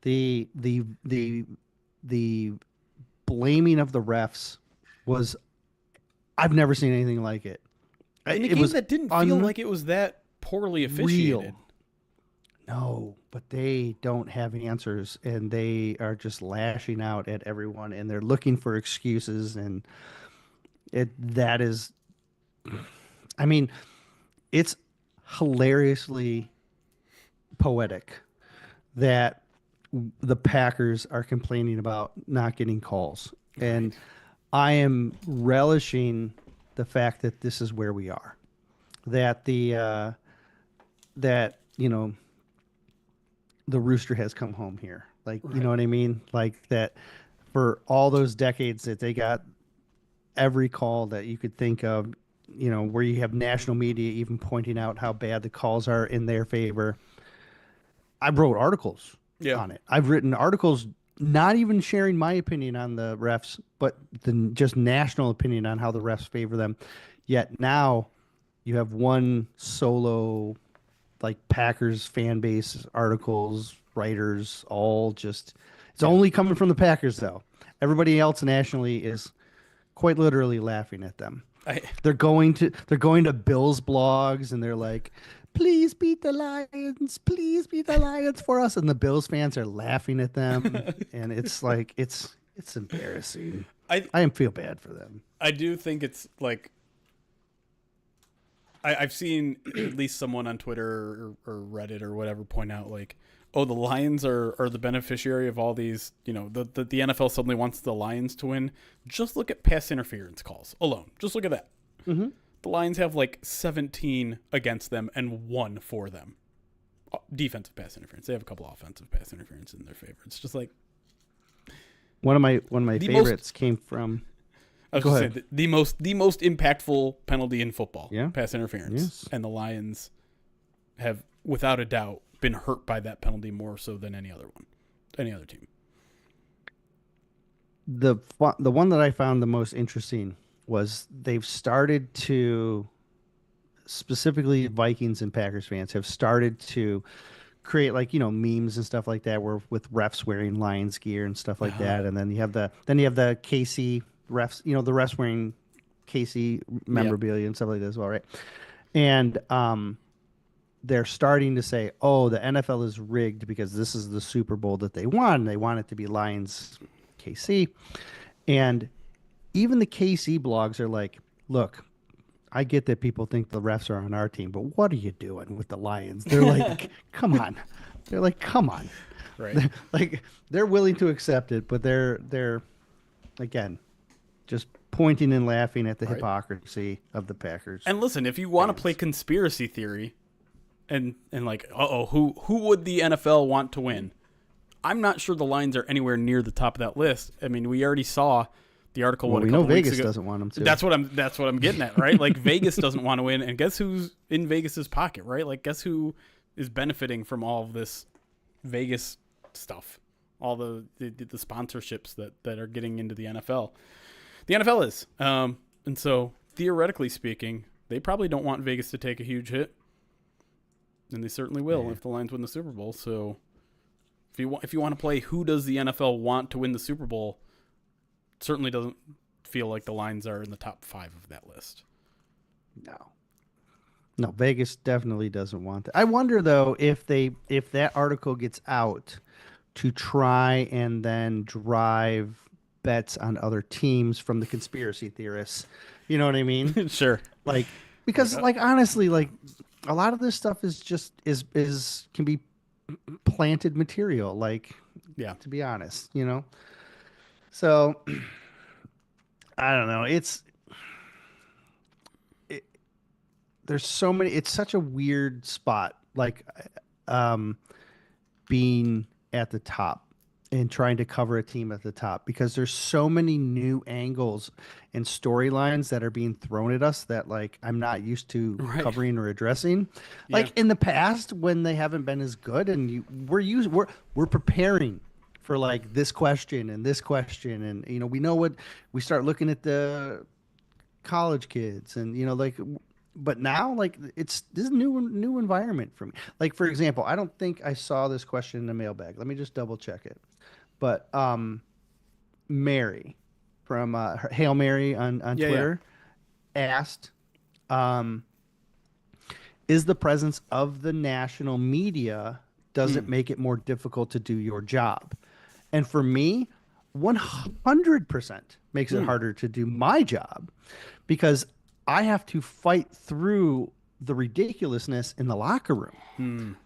the blaming of the refs was, I've never seen anything like it.
In a game that didn't feel like it was that poorly officiated.
No, but they don't have answers, and they are just lashing out at everyone, and they're looking for excuses, and it's hilariously poetic that the Packers are complaining about not getting calls, and I am relishing the fact that this is where we are, that the rooster has come home here. You know what I mean? Like that for all those decades that they got every call that you could think of, where you have national media even pointing out how bad the calls are in their favor. I wrote articles
Yeah.
on it. I've written articles not even sharing my opinion on the refs, but just national opinion on how the refs favor them. Yet now you have one solo, like Packers fan base articles, writers, all just, it's only coming from the Packers though. Everybody else nationally is quite literally laughing at them.
I
They're going to Bills blogs and they're like, please beat the Lions, please beat the Lions for us, and the Bills fans are laughing at them, and it's like it's embarrassing. I feel bad for them.
I do think it's like I've seen at least someone on Twitter or Reddit or whatever point out like, oh, the Lions are the beneficiary of all these, the NFL suddenly wants the Lions to win. Just look at pass interference calls alone. Just look at that.
Mm-hmm.
The Lions have like 17 against them and 1 for them. Defensive pass interference. They have a couple offensive pass interference in their favor. It's just like
one of my favorites came from.
I was going to say the most impactful penalty in football.
Yeah.
Pass interference.
Yes.
And the Lions have, without a doubt, been hurt by that penalty more so than any other team.
The one that I found the most interesting was they've started to, specifically Vikings and Packers fans have started to create like, memes and stuff like that where with refs wearing Lions gear and stuff like that. And then you have the KC refs, the refs wearing KC memorabilia and stuff like that as well, right? And they're starting to say, oh, the NFL is rigged because this is the Super Bowl that they won. They want it to be Lions KC. And even the KC blogs are like, look, I get that people think the refs are on our team, but what are you doing with the Lions? They're like, come on. They're like, come on.
Right.
They're willing to accept it, but they're again, just pointing and laughing at the hypocrisy of the Packers.
And listen, if you want to play conspiracy theory and like, who would the NFL want to win? I'm not sure the Lions are anywhere near the top of that list. I mean, we already saw the article.
Well, we know Vegas doesn't want them to.
That's what I'm getting at, right? Like Vegas doesn't want to win, and guess who's in Vegas's pocket, right? Like guess who is benefiting from all of this Vegas stuff, all the sponsorships that are getting into the NFL. The NFL is, and so theoretically speaking, they probably don't want Vegas to take a huge hit, and they certainly will if the Lions win the Super Bowl. So if you want to play, who does the NFL want to win the Super Bowl? Certainly doesn't feel like the Lions are in the top 5 of that list.
No, Vegas definitely doesn't want that. I wonder though if that article gets out to try and then drive bets on other teams from the conspiracy theorists. You know what I mean?
Sure.
Like because like honestly, like a lot of this stuff is just can be planted material. Like to be honest, So, I don't know. There's so many. It's such a weird spot, like being at the top and trying to cover a team at the top because there's so many new angles and storylines that are being thrown at us that like I'm not used to covering or addressing. Like in the past when they haven't been as good, and we're preparing for like this question and we know what we start looking at the college kids and but now like this is new environment for me. Like for example, I don't think I saw this question in the mailbag. Let me just double check it. But Mary from Hail Mary on Twitter asked, is the presence of the national media, does it make it more difficult to do your job? And for me, 100% makes it harder to do my job because I have to fight through the ridiculousness in the locker room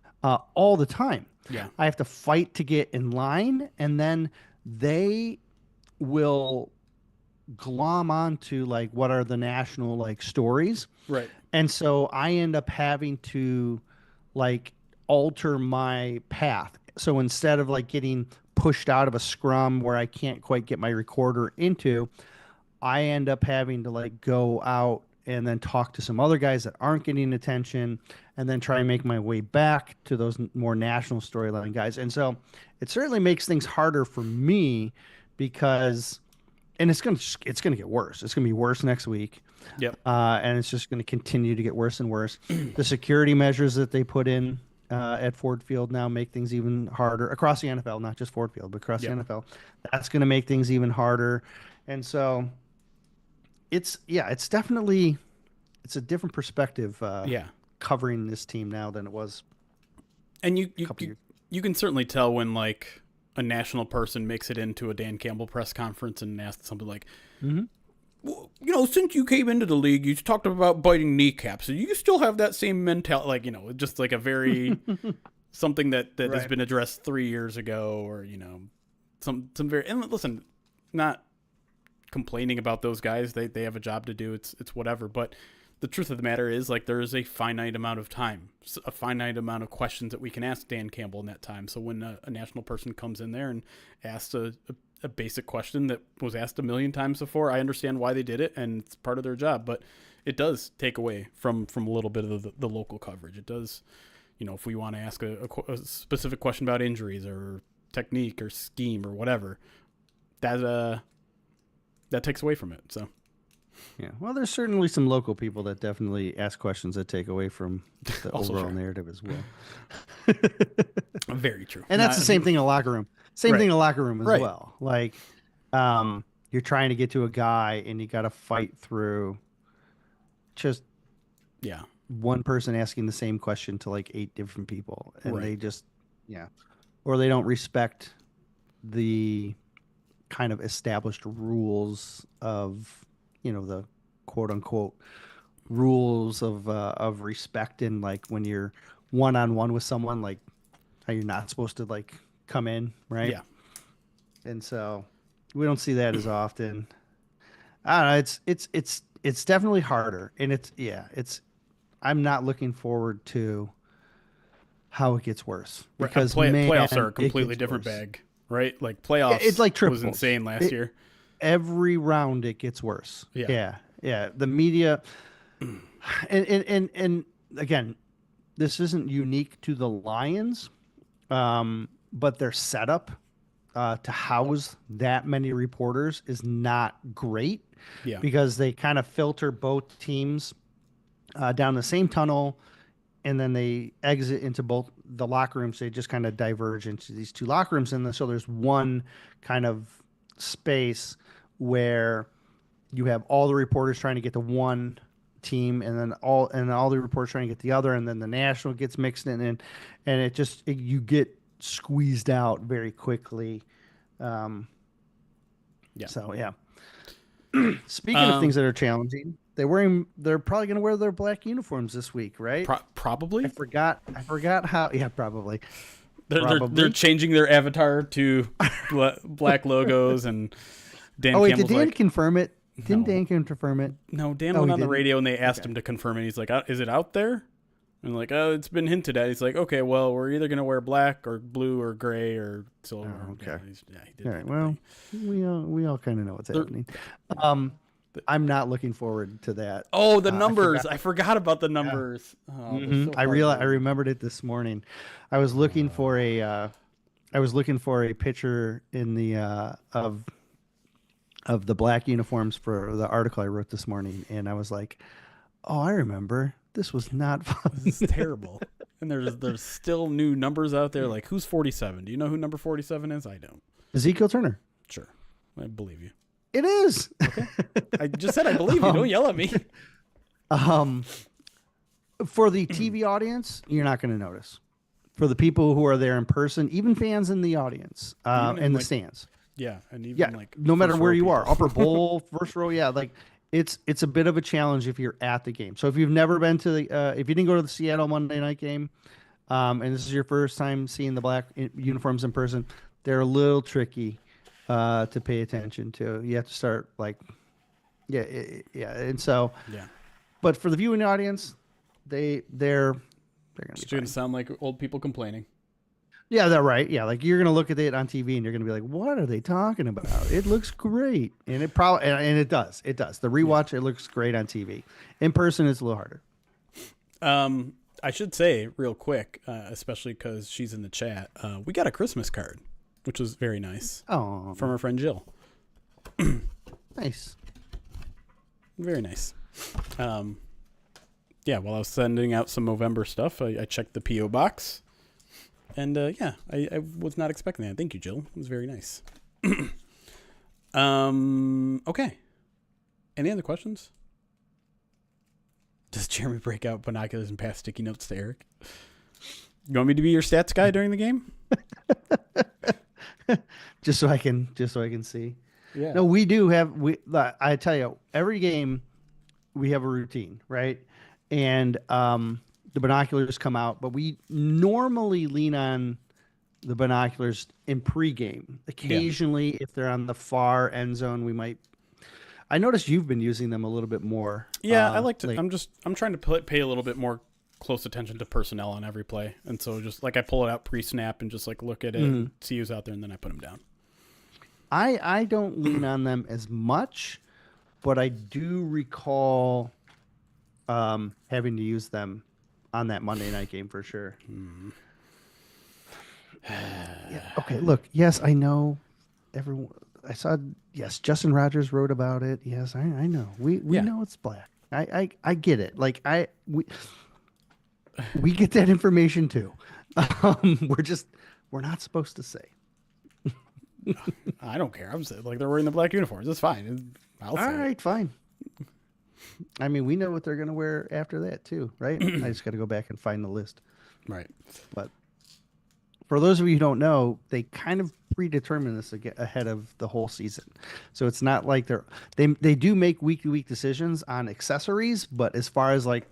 all the time.
Yeah.
I have to fight to get in line, and then they will glom onto like what are the national like stories.
Right.
And so I end up having to like alter my path. So instead of like getting pushed out of a scrum where I can't quite get my recorder into, I end up having to like go out and then talk to some other guys that aren't getting attention and then try and make my way back to those more national storyline guys. And so it certainly makes things harder for me because and it's gonna get worse. It's gonna be worse next week.
Yep.
And it's just going to continue to get worse and worse. The security measures that they put in at Ford Field now make things even harder across the NFL, not just Ford Field, but across the NFL. That's going to make things even harder. And so it's definitely it's a different perspective covering this team now than it was.
And you can certainly tell when like a national person makes it into a Dan Campbell press conference and asks something like, well, you know, since you came into the league, you talked about biting kneecaps. So you still have that same mentality, like, you know, just like a very something that has been addressed 3 years ago, or you know, some very. And listen, not complaining about those guys. They have a job to do. It's whatever. But the truth of the matter is, like, there is a finite amount of time, a finite amount of questions that we can ask Dan Campbell in that time. So when a national person comes in there and asks a basic question that was asked a million times before, I understand why they did it, and it's part of their job. But it does take away from a little bit of the local coverage. It does, you know, if we want to ask a specific question about injuries or technique or scheme or whatever, that takes away from it. So.
Yeah, well, there's certainly some local people that definitely ask questions that take away from the overall narrative as well.
Very true.
And that's the same thing in the locker room. Same thing in the locker room as well. Like, you're trying to get to a guy and you got to fight through just one person asking the same question to like 8 different people, and they just or they don't respect the kind of established rules of, you know, the quote unquote rules of respect, and like when you're one-on-one with someone, like how you're not supposed to like come in, right?
Yeah.
And so we don't see that as often. I don't know, it's definitely harder, and I'm not looking forward to how it gets worse, because
playoffs are a completely different bag, right? Like playoffs,
it's like triples.
Was insane last year.
Every round it gets worse. Yeah. The media, and again, this isn't unique to the Lions, but their setup to house that many reporters is not great.
Yeah.
Because they kind of filter both teams down the same tunnel, and then they exit into both the locker rooms. They just kind of diverge into these 2 locker rooms, and so there's one kind of space where you have all the reporters trying to get to one team, and then all the reporters trying to get the other, and then the national gets mixed in, and you get squeezed out very quickly. Speaking of things that are challenging, they're probably going to wear their black uniforms this week, right?
Probably.
I forgot how. Yeah, probably.
They're changing their avatar to black logos, and Dan Campbell's
did Dan confirm it? Didn't Dan confirm it?
No, Dan went on the radio and they asked him to confirm it. He's like, is it out there? And like, oh, it's been hinted at. He's like, okay, well, we're either going to wear black or blue or gray or silver.
Oh, okay.
He did.
All right. Well, we all kind of know what's happening. I'm not looking forward to that.
Oh, the numbers. I forgot about the numbers. Yeah.
So I remembered it this morning. I was looking for a picture in the of the black uniforms for the article I wrote this morning, and I was like, "Oh, I remember. This was not fun.
This is terrible." And there's still new numbers out there. Like, who's 47? Do you know who number 47 is? I don't.
Ezekiel Turner.
Sure, I believe you.
It is.
Okay. I just said I believe you. Don't yell at me.
For the TV audience, you're not going to notice. For the people who are there in person, even fans in the audience, in the stands.
Yeah, and even like
no matter where you are, upper bowl, first row, like it's a bit of a challenge if you're at the game. So if you've never been to the, if you didn't go to the Seattle Monday night game, and this is your first time seeing the black uniforms in person, they're a little tricky to pay attention to. You have to start like, and so But for the viewing audience, they're going to be
going to sound like old people complaining.
Yeah, that right. Yeah, like you're gonna look at it on TV and you're gonna be like, "What are they talking about? It looks great," and it probably and it does. It does. The rewatch, it looks great on TV. In person, it's a little harder.
I should say real quick, especially because she's in the chat, we got a Christmas card, which was very nice
Oh,
from our friend Jill.
nice.
Very nice. Yeah, while I was sending out some Movember stuff, I checked the P.O. box. And yeah, I was not expecting that. Thank you, Jill. It was very nice. Okay. Any other questions? Does Jeremy break out binoculars and pass sticky notes to Erik? You want me to be your stats guy during the game?
just so I can see.
Yeah.
No, I tell you, every game we have a routine, right? And the binoculars come out, but we normally lean on the binoculars in pregame. Occasionally, if they're on the far end zone, we might. I noticed you've been using them a little bit more.
Yeah, I like to. I'm trying to pay a little bit more close attention to personnel on every play, and so just like I pull it out pre-snap and just like look at it, and see who's out there, and then I put them down.
I don't lean on them as much, but I do recall having to use them on that Monday night game for sure. Yeah. Okay. Look. Yes, I know. Everyone. I saw. Yes, Justin Rogers wrote about it. Yes, I know. We know it's black. I get it. Like we get that information too. We're not supposed to say.
I don't care. I'm saying like they're wearing the black uniforms. It's fine. All
right, fine. I mean, we know what they're going to wear after that too, right? I just got to go back and find the list.
Right.
But for those of you who don't know, they kind of predetermine this ahead of the whole season. So it's not like they do make week-to-week decisions on accessories, but as far as like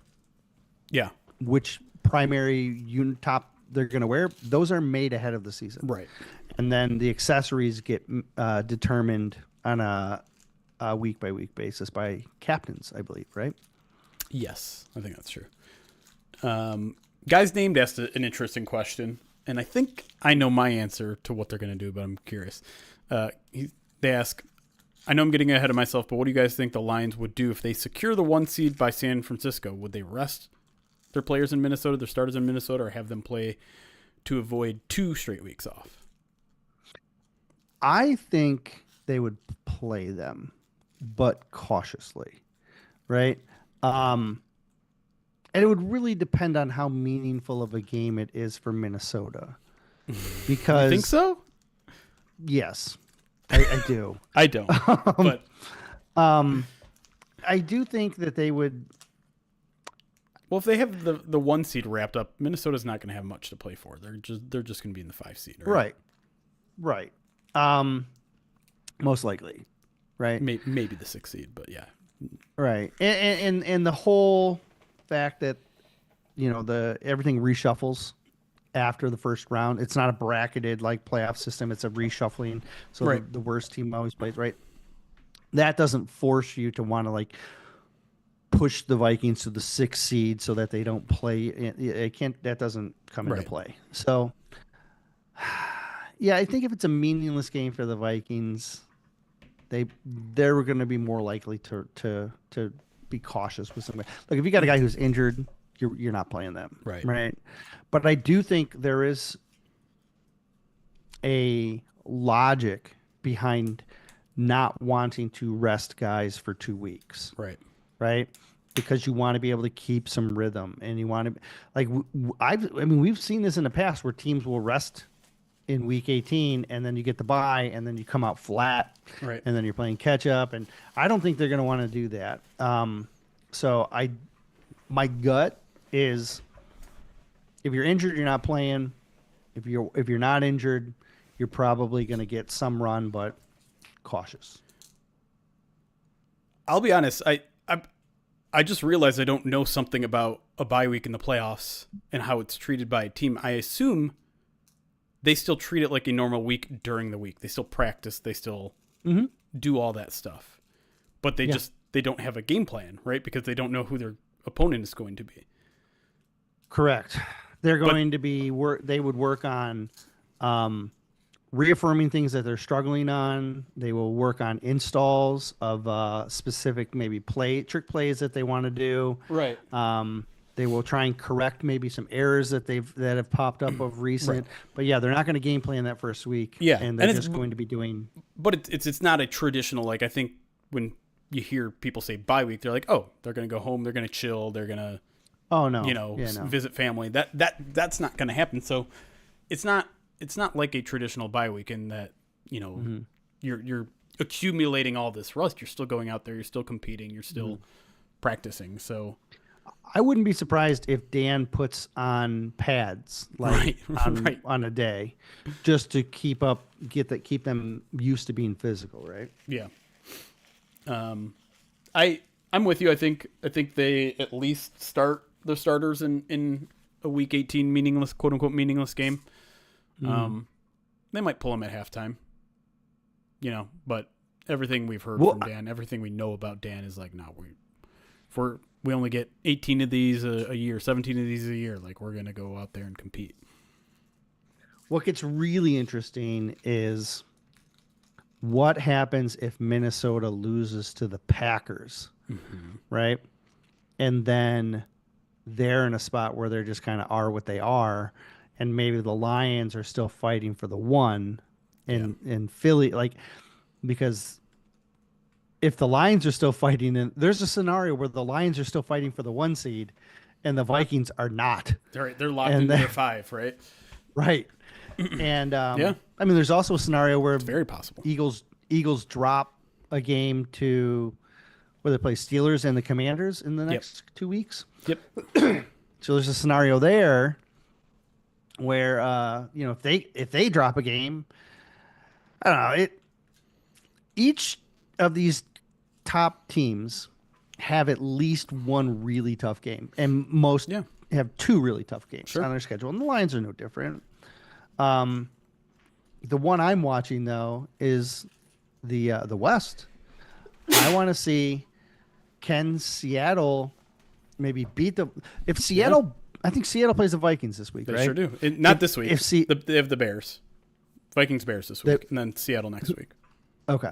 which primary top they're going to wear, those are made ahead of the season.
Right.
And then the accessories get determined on a week-by-week basis by captains, I believe, right?
Yes, I think that's true. Guys Named asked an interesting question, and I think I know my answer to what they're going to do, but I'm curious. They ask, I know I'm getting ahead of myself, but what do you guys think the Lions would do if they secure the 1 seed by San Francisco? Would they rest their players in Minnesota, their starters in Minnesota, or have them play to avoid 2 straight weeks off?
I think they would play them, but cautiously, right? And it would really depend on how meaningful of a game it is for Minnesota. Because
you think so?
Yes, I do.
I don't. But
I do think that they would.
Well, if they have the 1 seed wrapped up, Minnesota's not going to have much to play for. They're just going to be in the 5 seed, right?
Right. Most likely, right?
Maybe the 6 seed, but yeah.
Right. And the whole fact that everything reshuffles after the first round. It's not a bracketed like playoff system. It's a reshuffling. So
right.
the worst team always plays, right? That doesn't force you to want to like push the Vikings to the 6th seed so that they don't play. It can't. That doesn't come into play. So, yeah, I think if it's a meaningless game for the Vikings, they're going to be more likely to be cautious with somebody. Like if you got a guy who's injured, you're not playing them, right? But I do think there is a logic behind not wanting to rest guys for 2 weeks, right? Because you want to be able to keep some rhythm, and you want to like we've seen this in the past where teams will rest in week 18 and then you get the bye and then you come out flat,
right?
And then you're playing catch up, and I don't think they're going to want to do that. So my gut is if you're injured, you're not playing. If you're not injured, you're probably going to get some run, but cautious.
I'll be honest. I just realized I don't know something about a bye week in the playoffs and how it's treated by a team. I assume they still treat it like a normal week during the week. They still practice. They still do all that stuff. But they don't have a game plan, right? Because they don't know who their opponent is going to be.
Correct. they're going to be they would work on reaffirming things that they're struggling on. They will work on installs of specific maybe trick plays that they want to do.
Right.
They will try and correct maybe some errors that have popped up of recent.
Right.
But yeah, they're not going to game plan that first week.
Yeah,
and they're just going to be doing.
But it's not a traditional, like, I think when you hear people say bye week, they're like, oh, they're going to go home, they're going to chill, they're going to,
oh no,
visit family. That's not going to happen. So it's not like a traditional bye week in that, you're accumulating all this rust. You're still going out there, you're still competing, you're still practicing. So
I wouldn't be surprised if Dan puts on pads on a day, just to keep them used to being physical, right?
Yeah. I'm with you. I think they at least start the starters in a week 18 meaningless, quote unquote meaningless game. They might pull them at halftime. But everything we've heard from Dan, everything we know about Dan is like, no, we only get 18 of these a year, 17 of these a year. Like, we're going to go out there and compete.
What gets really interesting is what happens if Minnesota loses to the Packers, right? And then they're in a spot where they're just kind of are what they are, and maybe the Lions are still fighting for the one in Philly, because if the Lions are still fighting, and there's a scenario where the Lions are still fighting for the 1 seed and the Vikings are not.
They're locked into their 5, right?
Right. And there's also a scenario where
it's very possible
Eagles drop a game to where they play Steelers and the Commanders in the next 2 weeks.
Yep.
So there's a scenario there where if they drop a game, I don't know, each of these top teams have at least one really tough game, and most have 2 really tough games on their schedule, and the Lions are no different. The one I'm watching though is the West. I want to see, can Seattle maybe beat if Seattle. I think Seattle plays the Vikings this week,
they
right?
Sure do. Not this week. They have the Bears, Vikings-Bears this week, and then Seattle next week.
Okay.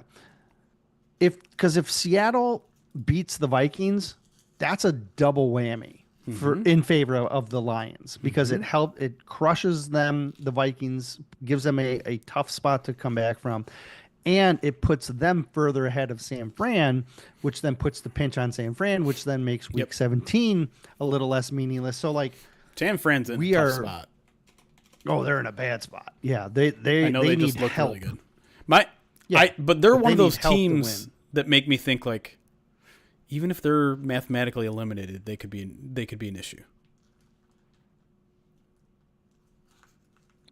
Because if Seattle beats the Vikings, that's a double whammy in favor of the Lions, because it crushes them, the Vikings, gives them a tough spot to come back from, and it puts them further ahead of San Fran, which then puts the pinch on San Fran, which then makes week 17 a little less meaningless. So
San Fran's in a tough spot.
Oh, they're in a bad spot. Yeah, they
I know they
need
just look
help.
really good. But they're one of those teams that make me think, like, even if they're mathematically eliminated, they could be an issue.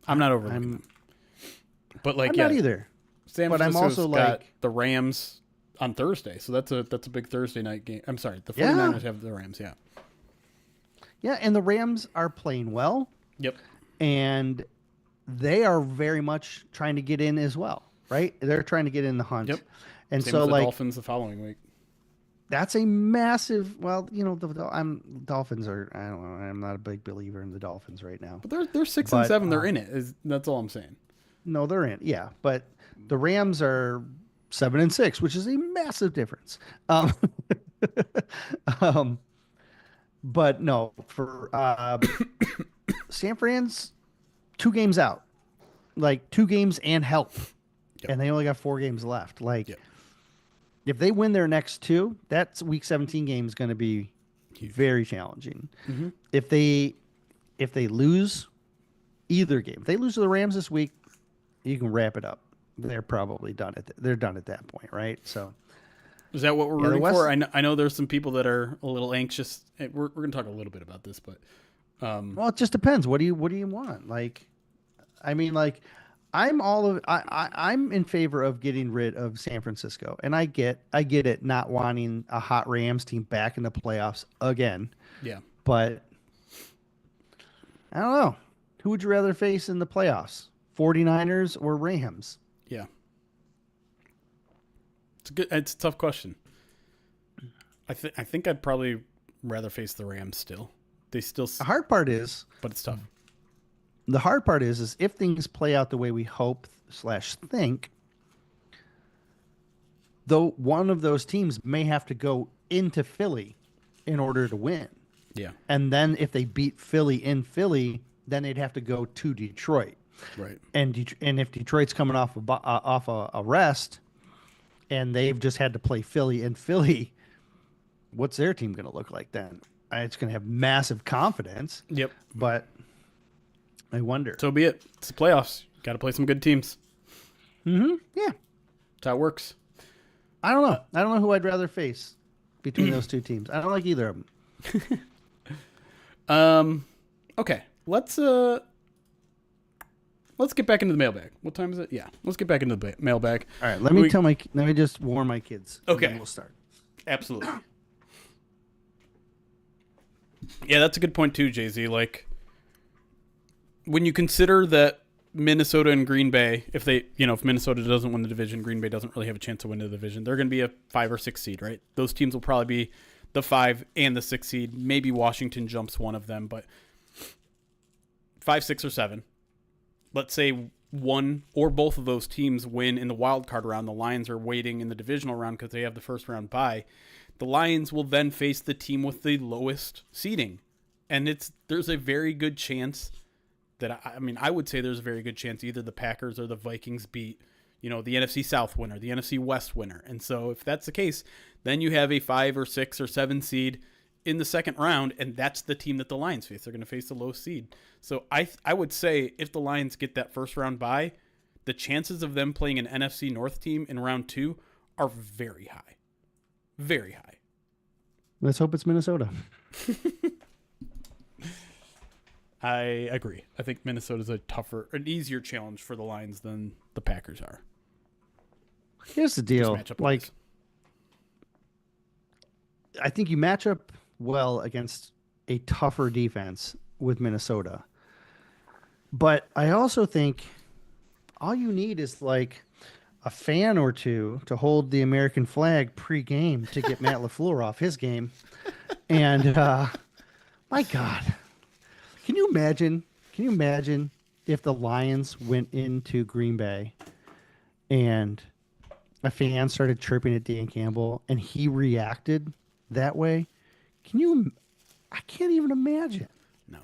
I'm not overlooking them. But
I'm not either.
San Francisco's got the Rams on Thursday, so that's a big Thursday night game. I'm sorry, the 49ers have the Rams,
Yeah, and the Rams are playing well.
Yep.
And they are very much trying to get in as well, right? They're trying to get in the hunt.
Yep.
And
Same
so,
with the Dolphins the following week.
That's a massive. Well, Dolphins are. I don't know. I'm not a big believer in the Dolphins right now.
But they're 6 and 7. They're in it. That's all I'm saying.
No, they're in. Yeah, but the Rams are 7 and 6, which is a massive difference. But no, for San Fran's 2 games out, like 2 games and help, and they only got 4 games left. If they win their next 2, that's week 17 game is going to be very challenging. Mm-hmm. If they lose either game, if they lose to the Rams this week, you can wrap it up. They're probably done they're done at that point, right? So.
Is that what we're rooting for? I know there's some people that are a little anxious. We're going to talk a little bit about this, but
well, it just depends. What do you want? I'm in favor of getting rid of San Francisco, and I get it, not wanting a hot Rams team back in the playoffs again.
Yeah, but
I don't know. Who would you rather face in the playoffs? 49ers or Rams?
Yeah. It's a tough question. I think I'd probably rather face the Rams still. They still,
The hard part is
but it's tough.
the hard part is if things play out the way we hope / think, though one of those teams may have to go into Philly in order to win.
Yeah.
And then if they beat Philly in Philly, then they'd have to go to Detroit.
Right.
And if Detroit's coming off a rest, and they've just had to play Philly in Philly, what's their team going to look like then? It's going to have massive confidence.
Yep.
But I wonder.
So be it. It's the playoffs. Got to play some good teams.
Mm-hmm. Yeah.
That's how it works.
I don't know. I don't know who I'd rather face between those two teams. I don't like either of them.
Okay. Let's get back into the mailbag. What time is it? Yeah. Let's get back into the mailbag.
All right. Let me just warn my kids.
Okay.
And then we'll start.
Absolutely. Yeah, that's a good point too, Jay-Z. Like, when you consider that Minnesota and Green Bay, if Minnesota doesn't win the division, Green Bay doesn't really have a chance to win the division. They're going to be a 5 or 6 seed, right? Those teams will probably be the 5 and the 6 seed. Maybe Washington jumps one of them, but 5, 6, or 7. Let's say one or both of those teams win in the wild card round. The Lions are waiting in the divisional round because they have the first round bye. The Lions will then face the team with the lowest seeding. And there's a very good chance that, I would say there's a very good chance either the Packers or the Vikings beat, the NFC South winner, the NFC West winner. And so if that's the case, then you have a 5 or 6 or 7 seed in the second round, and that's the team that the Lions face. They're going to face the low seed. So I would say if the Lions get that first round bye, the chances of them playing an NFC North team in round 2 are very high. Very high.
Let's hope it's Minnesota.
I agree. I think Minnesota's an easier challenge for the Lions than the Packers are.
Here's the deal. Like,
wise.
I think you match up well against a tougher defense with Minnesota. But I also think all you need is like a fan or two to hold the American flag pre-game to get Matt LaFleur off his game. And my God, can you imagine if the Lions went into Green Bay and a fan started chirping at Dan Campbell and he reacted that way? I can't even imagine.
No.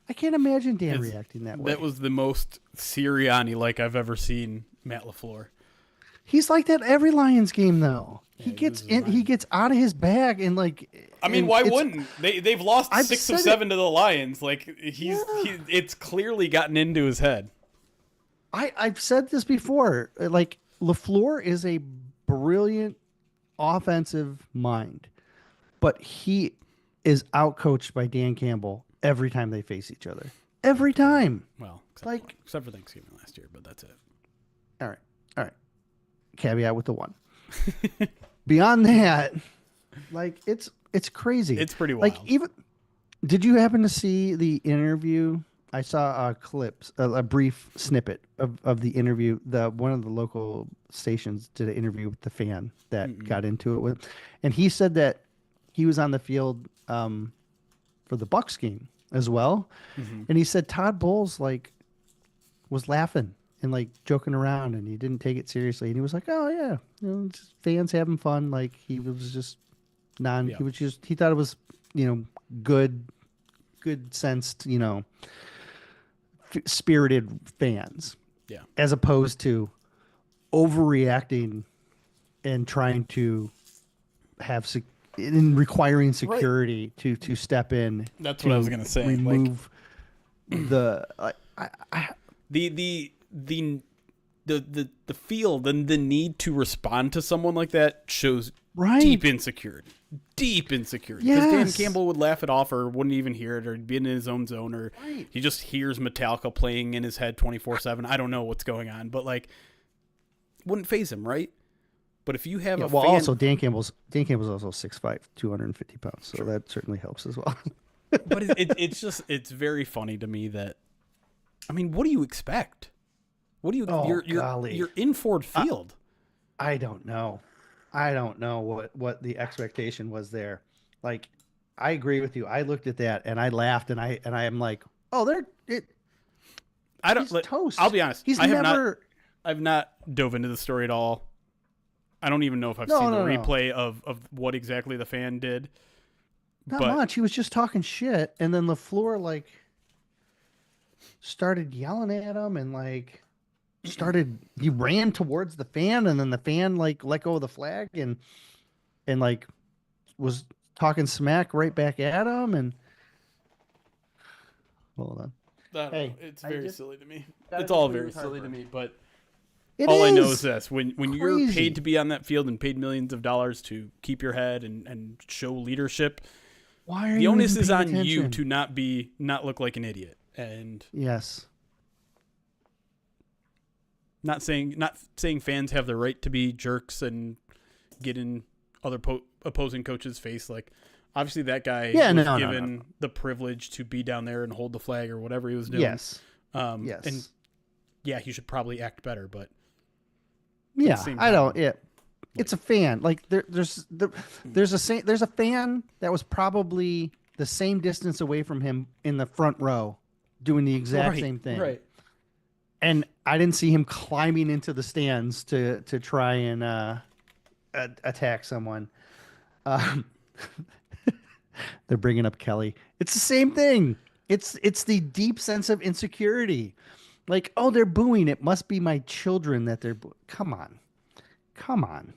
I can't imagine Dan reacting that way.
That was the most Sirianni-like I've ever seen Matt LaFleur.
He's like that every Lions game, though.
Yeah,
He gets out of his bag and like.
Why wouldn't they've lost 6 of 7 to the Lions? Like it's clearly gotten into his head.
I've said this before. Like LaFleur is a brilliant offensive mind, but he is outcoached by Dan Campbell every time they face each other. Every time.
Well, except for Thanksgiving last year, but that's it.
All right. Caveat with the 1. Beyond that, like it's crazy.
It's pretty wild.
Like did you happen to see the interview? I saw a clip, a brief snippet of the interview. One of the local stations did an interview with the fan that got into it with, and he said that he was on the field for the Bucs game as well, and he said Todd Bowles was laughing and like joking around, and he didn't take it seriously, and he was like, "Oh yeah, just fans having fun." Like he was just he thought it was good sensed spirited fans, as opposed to overreacting and trying to have in requiring security to step in.
That's what I was gonna say.
Remove the
field and the need to respond to someone like that shows deep insecurity. Because Dan Campbell would laugh it off or wouldn't even hear it or be in his own zone or he just hears Metallica playing in his head 24/7. I don't know what's going on, but wouldn't faze him, right? But if you have a fan...
also Dan Campbell's also 6'5", 250 pounds, so that certainly helps as well.
But it's very funny to me that, what do you expect? What do you? You're in Ford Field.
I don't know what the expectation was there. Like, I agree with you. I looked at that and I laughed and I am like, oh,
I don't.
he's toast.
I'll be honest.
He's
I have
never.
I've not dove into the story at all. I don't even know if I've
No,
seen the
no, no.
replay of what exactly the fan did.
Not
But
much. He was just talking shit, and then LaFleur like started yelling at him and like he ran towards the fan, and then the fan like let go of the flag and like was talking smack right back at him. And hold on,
I don't
hey,
know. It's
I
very
just
silly to me.
gotta
It's all
complete
very
with
silly to
Harper.
me. But
It
all I know is
is
this: when you're
crazy.
paid to be on that field and paid millions of dollars to keep your head and show leadership,
Why are
the
you
onus
even
is
paying
on you
attention?
to not look like an idiot. And
Yes.
not saying fans have the right to be jerks and get in other opposing coaches' face. Like, obviously that guy
Yeah,
was
no,
given the privilege to be down there and hold the flag or whatever he was doing.
Yes. Yes.
And yeah, he should probably act better, but
Yeah,
same
I
time,
don't. It's a fan. Like there's a fan that was probably the same distance away from him in the front row, doing the exact same thing.
Right.
And I didn't see him climbing into the stands to try and attack someone. Um, they're bringing up Kelly. It's the same thing. It's the deep sense of insecurity. Like, oh, they're booing. It must be my children that they're booing. Come on.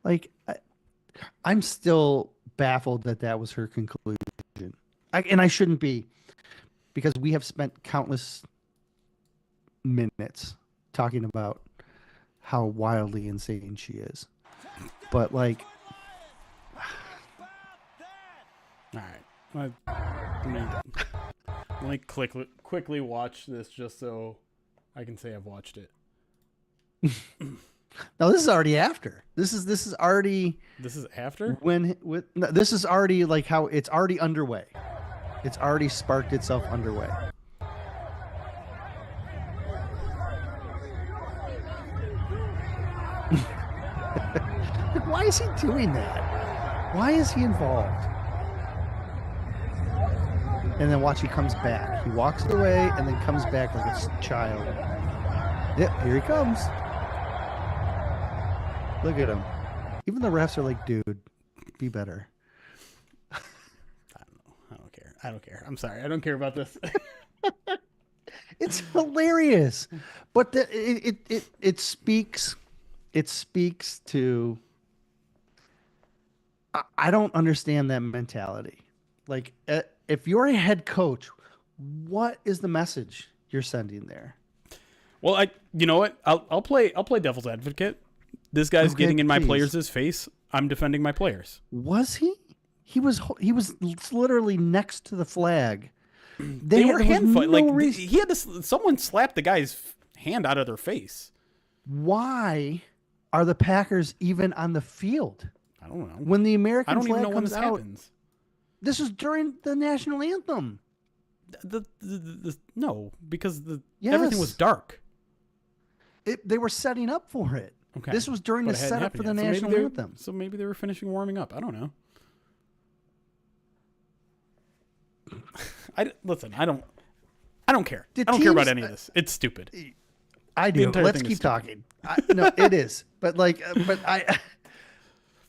Like, I'm still baffled that was her conclusion. And I shouldn't be, because we have spent countless minutes talking about how wildly insane she is. But like,
All right. Let me quickly watch this just so I can say I've watched it.
no, this is already after. This is already
This is after?
no, this is already like how it's already underway. It's already sparked itself underway. Like, why is he doing that? Why is he involved? And then watch, he comes back. He walks away and then comes back like a child. Yep, here he comes. Look at him. Even the refs are like, dude, be better.
I don't know. I don't care. I'm sorry. I don't care about this.
It's hilarious. But it speaks to I don't understand that mentality. Like, if you're a head coach, what is the message you're sending there?
Well, you know what? I'll play devil's advocate. This guy's
Okay,
getting in my
please.
players' face. I'm defending my players.
Was he? He was literally next to the flag.
They were hand fight.
No
Like
reason.
he had to. Someone slapped the guy's hand out of their face.
Why are the Packers even on the field
I don't know.
when the American
I don't
flag
even know when
comes
this
out?
happens.
This was during the national anthem.
No, because
Yes.
everything was dark.
They were setting up for it.
Okay.
This was during
But
the
it hadn't
setup for the
happened yet.
national anthem.
So maybe they were finishing warming up. I don't know. Listen. I don't care.
The
I don't care about
teams-
any of this. It's stupid.
I do.
entire
Let's
thing
keep
is stupid.
talking. No, it is. But like,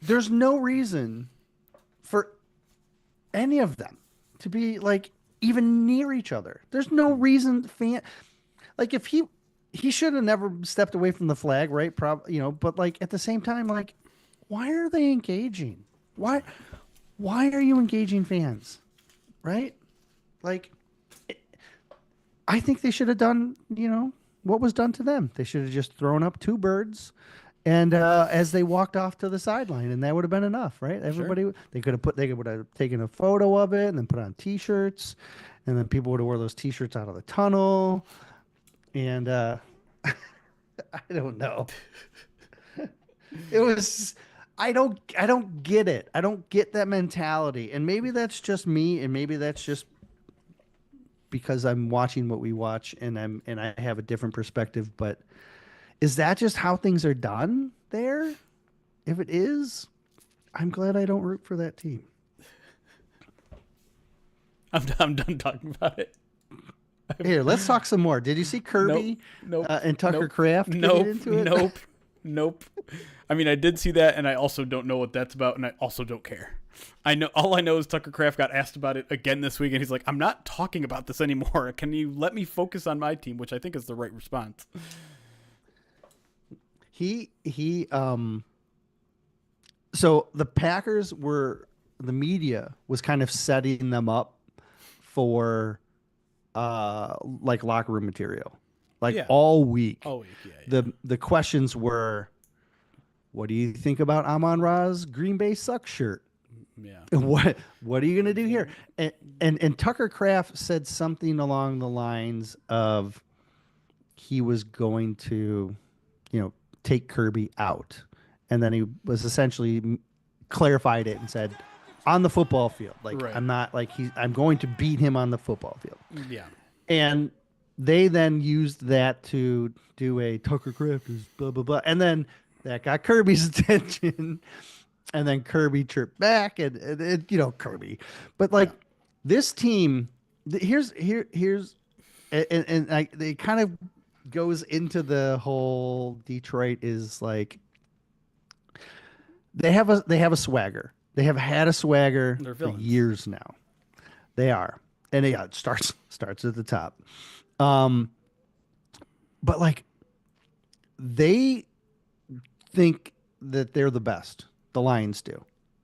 there's no reason for any of them to be like even near each other. There's no reason like if he should have never stepped away from the flag, right? But like at the same time, like, why are they engaging? Why are you engaging fans? Right? Like, I think they should have done, what was done to them. They should have just thrown up two birds, and as they walked off to the sideline, and that would have been enough, right? Everybody, they would have taken a photo of it and then put on T-shirts, and then people would have wore those T-shirts out of the tunnel, and I don't know. It was. I don't get it. I don't get that mentality, and maybe that's just me, and maybe that's just because I'm watching what we watch and I have a different perspective, but is that just how things are done there? If it is, I'm glad I don't root for that team.
I'm done talking about it.
Here, let's talk some more. Did you see Kirby and Tucker Kraft getting into it?
Nope. I mean, I did see that, and I also don't know what that's about, and I also don't care. All I know is Tucker Kraft got asked about it again this week, and he's like, "I'm not talking about this anymore. Can you let me focus on my team?" Which I think is the right response.
So the Packers the media was kind of setting them up for like locker room material, all week.
Yeah.
The questions were, what do you think about Amon-Ra's Green Bay sucks shirt?
Yeah.
What are you gonna do here? And Tucker Kraft said something along the lines of he was going to, take Kirby out, and then he was essentially clarified it and said, on the football field,
right.
I'm not I'm going to beat him on the football field.
Yeah.
And they then used that to do a Tucker Kraft is blah blah blah, and then that got Kirby's attention, and then Kirby chirped back, and Kirby, but this team, here's and it kind of goes into the whole Detroit is like they have a swagger. They have had a swagger for years now. They are. And it starts at the top. But they think that they're the best. The Lions do.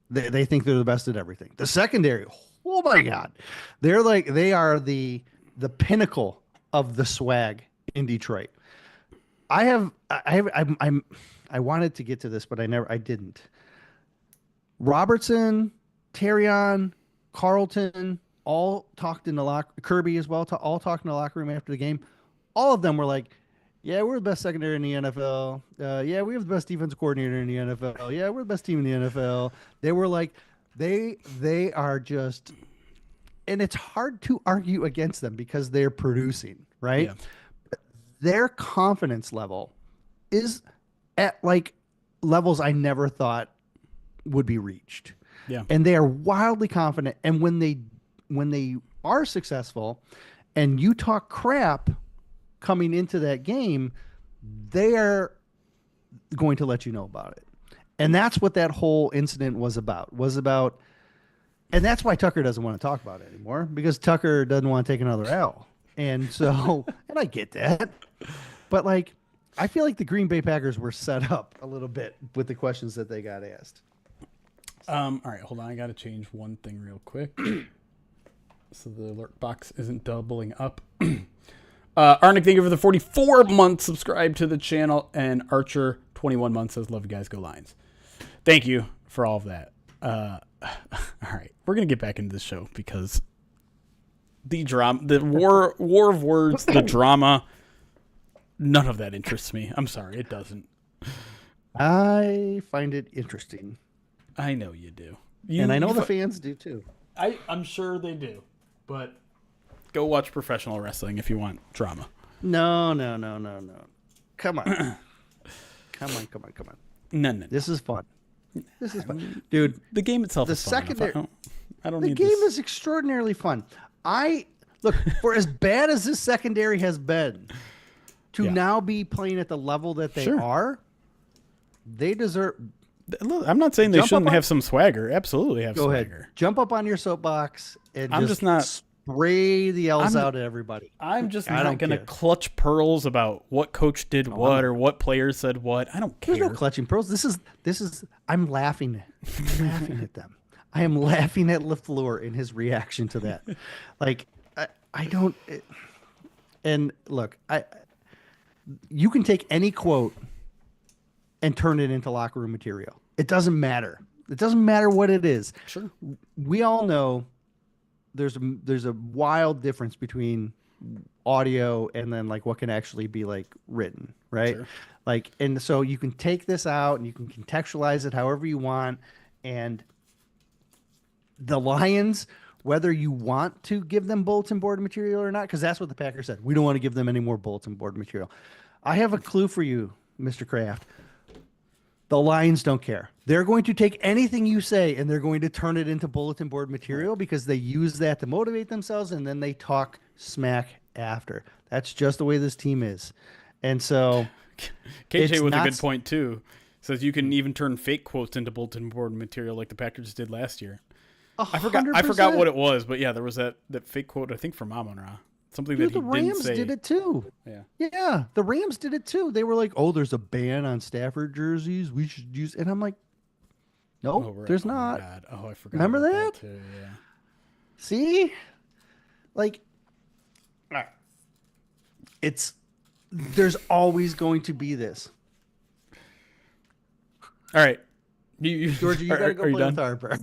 They think they're the best at everything. The secondary, oh my God. They are the pinnacle of the swag in Detroit. I wanted to get to this, but I didn't. Robertson, Terrion, Carlton, all talked in the Kirby as well, all talked in the locker room after the game. All of them were like, yeah, we're the best secondary in the NFL. Yeah, we have the best defensive coordinator in the NFL. Yeah, we're the best team in the NFL. They were like, they are just, and it's hard to argue against them because they're producing, right? Yeah. Their confidence level is at levels I never thought would be reached.
Yeah.
And they are wildly confident. And when they are successful and you talk crap coming into that game, they are going to let you know about it. And that's what that whole incident was about. And that's why Tucker doesn't want to talk about it anymore, because Tucker doesn't want to take another L. And so, and I get that. But I feel like the Green Bay Packers were set up a little bit with the questions that they got asked.
All right, hold on. I got to change one thing real quick so the alert box isn't doubling up. Arnick, thank you for the 44 months subscribe to the channel. And Archer, 21 months, says, love you guys, go Lions. Thank you for all of that. All right, we're going to get back into the show because the drama, the war of words, the drama, none of that interests me. I'm sorry, it doesn't.
I find it interesting.
I know you do.
And I know the fans do too.
I'm sure they do. But go watch professional wrestling if you want drama.
No. Come on. Come on.
No.
This is fun. Dude,
the game itself is fun. I don't need this.
The game is extraordinarily fun. Look, for as bad as this secondary has been, to now be playing at the level that they are, they deserve.
I'm not saying they shouldn't have some swagger. Absolutely have swagger.
Go ahead. Jump up on your soapbox and
I'm just not
spray the L's out at everybody.
I'm just not going to clutch pearls about what coach did what or what players said what. I don't care.
There's no clutching pearls. This is I'm laughing at them. I am laughing at LaFleur in his reaction to that. I don't. And look, you can take any quote and turn it into locker room material. It doesn't matter. It doesn't matter what it is.
Sure.
We all know there's a wild difference between audio and then what can actually be written, right? Sure. And so you can take this out and you can contextualize it however you want. And the Lions, whether you want to give them bulletin board material or not, because that's what the Packers said. We don't want to give them any more bulletin board material. I have a clue for you, Mr. Kraft. The Lions don't care. They're going to take anything you say and they're going to turn it into bulletin board material because they use that to motivate themselves and then they talk smack after. That's just the way this team is. And so
KJ with a good point too. Says you can even turn fake quotes into bulletin board material like the Packers did last year.
100%.
I forgot what it was, but yeah, there was that fake quote I think from Amon-Ra. Something that he
the Rams
didn't say.
did it too. Yeah, the Rams did it too. They were like, "Oh, there's a ban on Stafford jerseys. We should use." And I'm like, "No, there's not."
God. Oh, I forgot.
Remember that?
Too, yeah.
See, like, there's always going to be this.
All right.
Georgia, you gotta go play with Harper.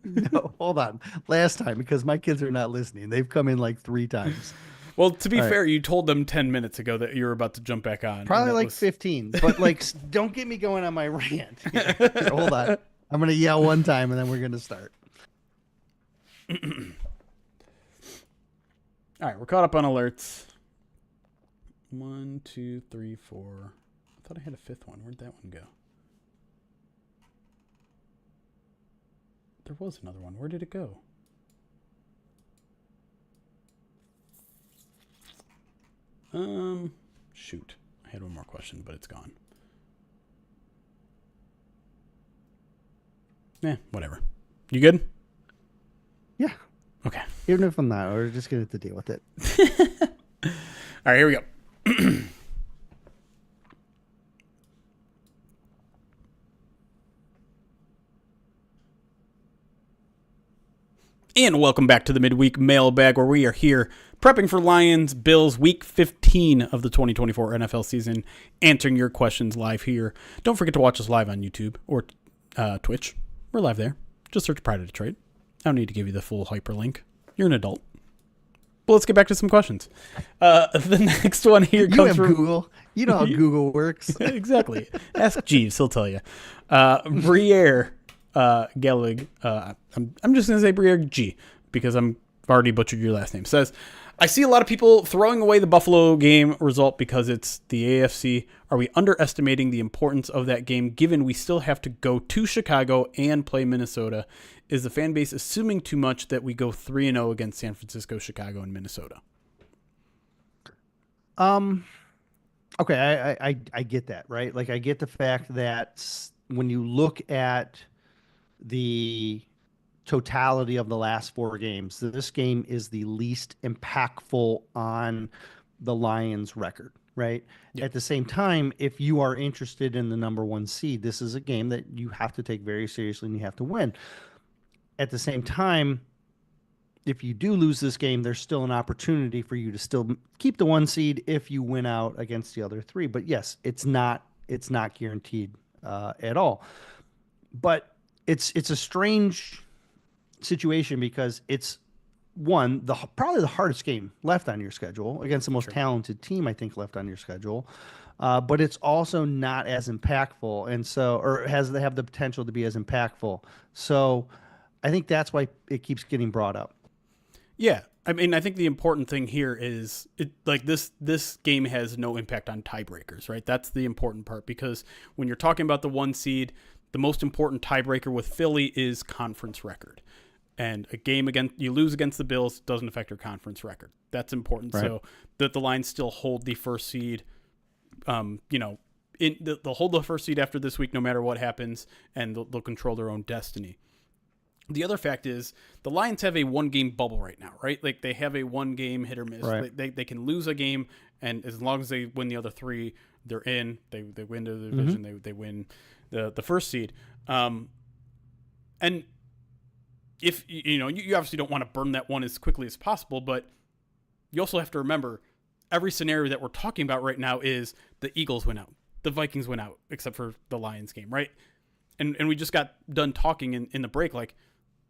No, hold on. Last time, because my kids are not listening. They've come in like 3 times.
Well, to be fair, you told them 10 minutes ago that you were about to jump back on.
Probably like 15. But like, don't get me going on my rant. Here, hold on. I'm gonna yell one time and then we're gonna start.
All right, we're caught up on alerts. 1, 2, 3, 4. I thought I had a 5th one. Where'd that one go? There was another one. Where did it go? Shoot. I had one more question, but it's gone. Whatever. You good?
Yeah.
Okay.
Even if I'm not, we're just going to have to deal with it.
All right, here we go. And welcome back to the Midweek Mailbag, where we are here prepping for Lions Bills Week 15 of the 2024 NFL season, answering your questions live here. Don't forget to watch us live on YouTube or Twitch. We're live there. Just search Pride of Detroit. I don't need to give you the full hyperlink. You're an adult. But let's get back to some questions. The next one here comes from
Google. You know how Google works.
Exactly. Ask Jeeves. He'll tell you. Briere Gellig, I'm just going to say Briere G because I'm already butchered your last name. Says, I see a lot of people throwing away the Buffalo game result because it's the AFC. Are we underestimating the importance of that game given we still have to go to Chicago and play Minnesota? Is the fan base assuming too much that we go 3-0 against San Francisco, Chicago, and Minnesota?
Okay, I get that, right? Like I get the fact that when you look at the totality of the last 4 games, this game is the least impactful on the Lions record, right? Yep. At the same time, if you are interested in the number 1 seed, this is a game that you have to take very seriously and you have to win. At the same time, if you do lose this game, there's still an opportunity for you to still keep the 1 seed if you win out against the other 3. But yes, it's not guaranteed at all. But it's a strange situation because it's probably the hardest game left on your schedule against the most talented team I think left on your schedule, but it's also not as impactful, and so they have the potential to be as impactful. So I think that's why it keeps getting brought up.
Yeah, I mean, I think the important thing here is this game has no impact on tiebreakers, right? That's the important part because when you're talking about the 1 seed. The most important tiebreaker with Philly is conference record. And a game you lose against the Bills doesn't affect your conference record. That's important. Right. So that the Lions still hold the 1st seed, they'll hold the 1st seed after this week no matter what happens, and they'll control their own destiny. The other fact is the Lions have a 1-game bubble right now, right? Like they have a 1-game hit or miss. Right. They can lose a game, and as long as they win the other 3, they're in. They win the division. Mm-hmm. They win the 1st seed. And if you obviously don't want to burn that one as quickly as possible, but you also have to remember every scenario that we're talking about right now is the Eagles win out, the Vikings win out, except for the Lions game, right? And we just got done talking in the break, like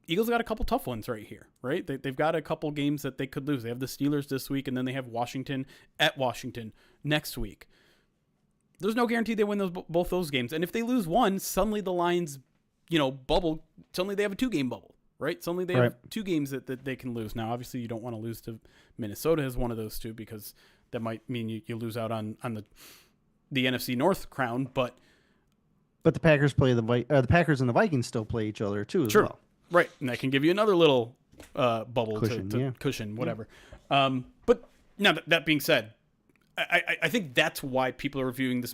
Eagles got a couple tough ones right here, right? They've got a couple games that they could lose. They have the Steelers this week, and then they have Washington at Washington next week. There's no guarantee they win both those games. And if they lose one, suddenly the Lions, bubble, suddenly they have a 2-game bubble, right? Suddenly they have 2 games that they can lose. Now, obviously, you don't want to lose to Minnesota as one of those 2 because that might mean you lose out on the NFC North crown. But
But the Packers play the Packers and the Vikings still play each other too as
Sure.
well.
Right, and that can give you another little bubble
Cushion,
to
yeah.
cushion, whatever. But now that being said, I think that's why people are viewing this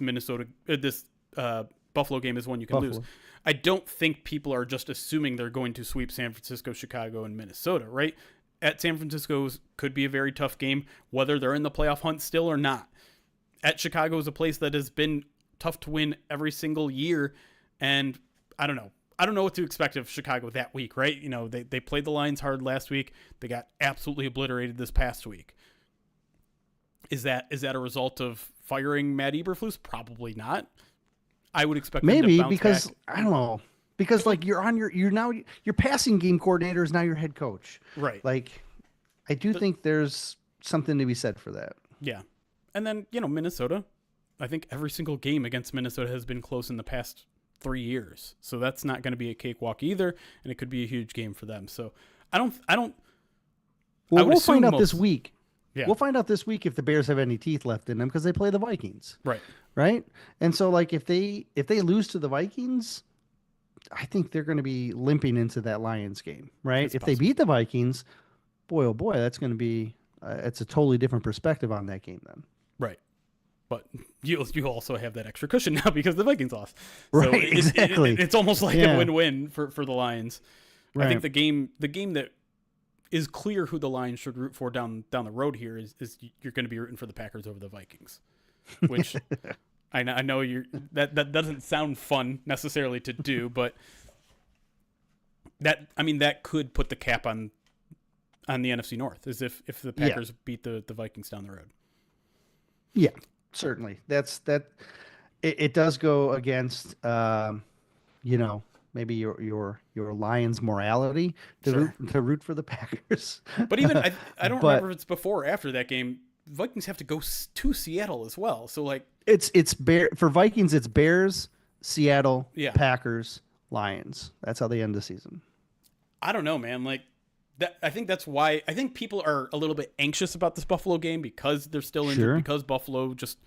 Buffalo game as one you can lose. I don't think people are just assuming they're going to sweep San Francisco, Chicago, and Minnesota, right? At San Francisco's could be a very tough game, whether they're in the playoff hunt still or not. At Chicago is a place that has been tough to win every single year, and I don't know. I don't know what to expect of Chicago that week, right? You know, they played the Lions hard last week. They got absolutely obliterated this past week. Is that a result of firing Matt Eberflus? Probably not. I would expect them
Maybe
to bounce
because
back.
I don't know. Because like you're now your passing game coordinator is now your head coach.
Right.
Like I do think there's something to be said for that.
Yeah. And then, Minnesota. I think every single game against Minnesota has been close in the past 3 years. So that's not going to be a cakewalk either, and it could be a huge game for them. So I don't
Well, we'll find out this week.
Yeah.
We'll find out this week if the Bears have any teeth left in them because they play the Vikings.
Right.
Right? And so like if they lose to the Vikings, I think they're going to be limping into that Lions game, right?
That's
if
possible.
they beat the Vikings, boy oh boy, that's going to be it's a totally different perspective on that game then.
Right. But you also have that extra cushion now because the Vikings lost.
Right,
So
exactly.
It's almost like
Yeah.
a win-win for the Lions. I think
Right.
the game that is clear who the Lions should root for down the road here is you're going to be rooting for the Packers over the Vikings, which I know that doesn't sound fun necessarily to do, but that could put the cap on the NFC North is if the Packers beat the Vikings down the road.
Yeah, certainly. It does go against maybe your Lions morality to root for the Packers.
But even I don't
But-
remember if it's before or after that game. Vikings have to go to Seattle as well. So like
It's for Vikings. It's Bears, Seattle,
Yeah.
Packers, Lions. That's how they end the season.
I don't know, man. Like that, I think that's why I think people are a little bit anxious about this Buffalo game because they're still injured
Sure.
because Buffalo just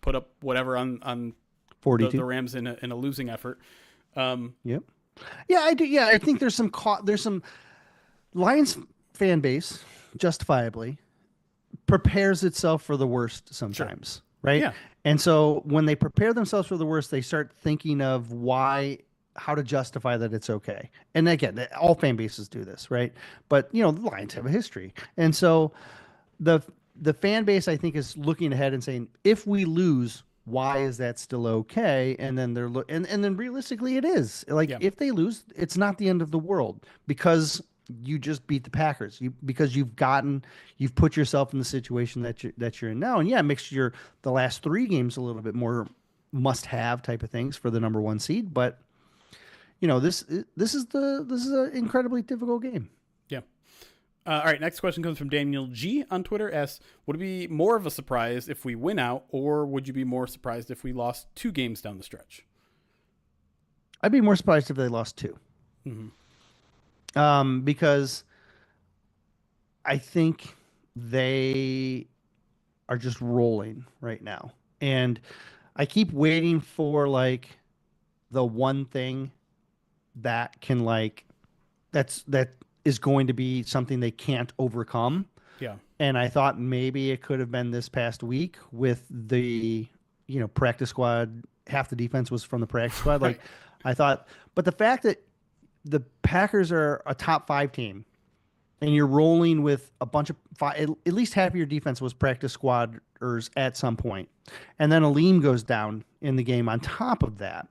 put up whatever on
42.
the Rams in a losing effort.
Yep. Yeah, I do. Yeah, I think there's some Lions fan base, justifiably, prepares itself for the worst sometimes, right?
Yeah.
And so when they prepare themselves for the worst, they start thinking of how to justify that it's okay. And again, all fan bases do this, right? But the Lions have a history, and so the fan base I think is looking ahead and saying, if we lose, why is that still okay? And then and then realistically it is. Like if they lose, it's not the end of the world because you just beat the Packers. Because you've put yourself in the situation that you're in now. And it makes the last 3 games a little bit more must-have type of things for the number 1 seed, but this is an incredibly difficult game.
Yeah. All right. Next question comes from Daniel G on Twitter. Asks, would it be more of a surprise if we win out, or would you be more surprised if we lost 2 games down the stretch?
I'd be more surprised if they lost 2. Because I think they are just rolling right now, and I keep waiting for like the one thing that can that is going to be something they can't overcome.
Yeah.
And I thought maybe it could have been this past week with the practice squad. Half the defense was from the practice squad. Like I thought, but the fact that the Packers are a top 5 team and you're rolling with a bunch of at least half of your defense was practice squaders at some point. And then Aleem goes down in the game on top of that.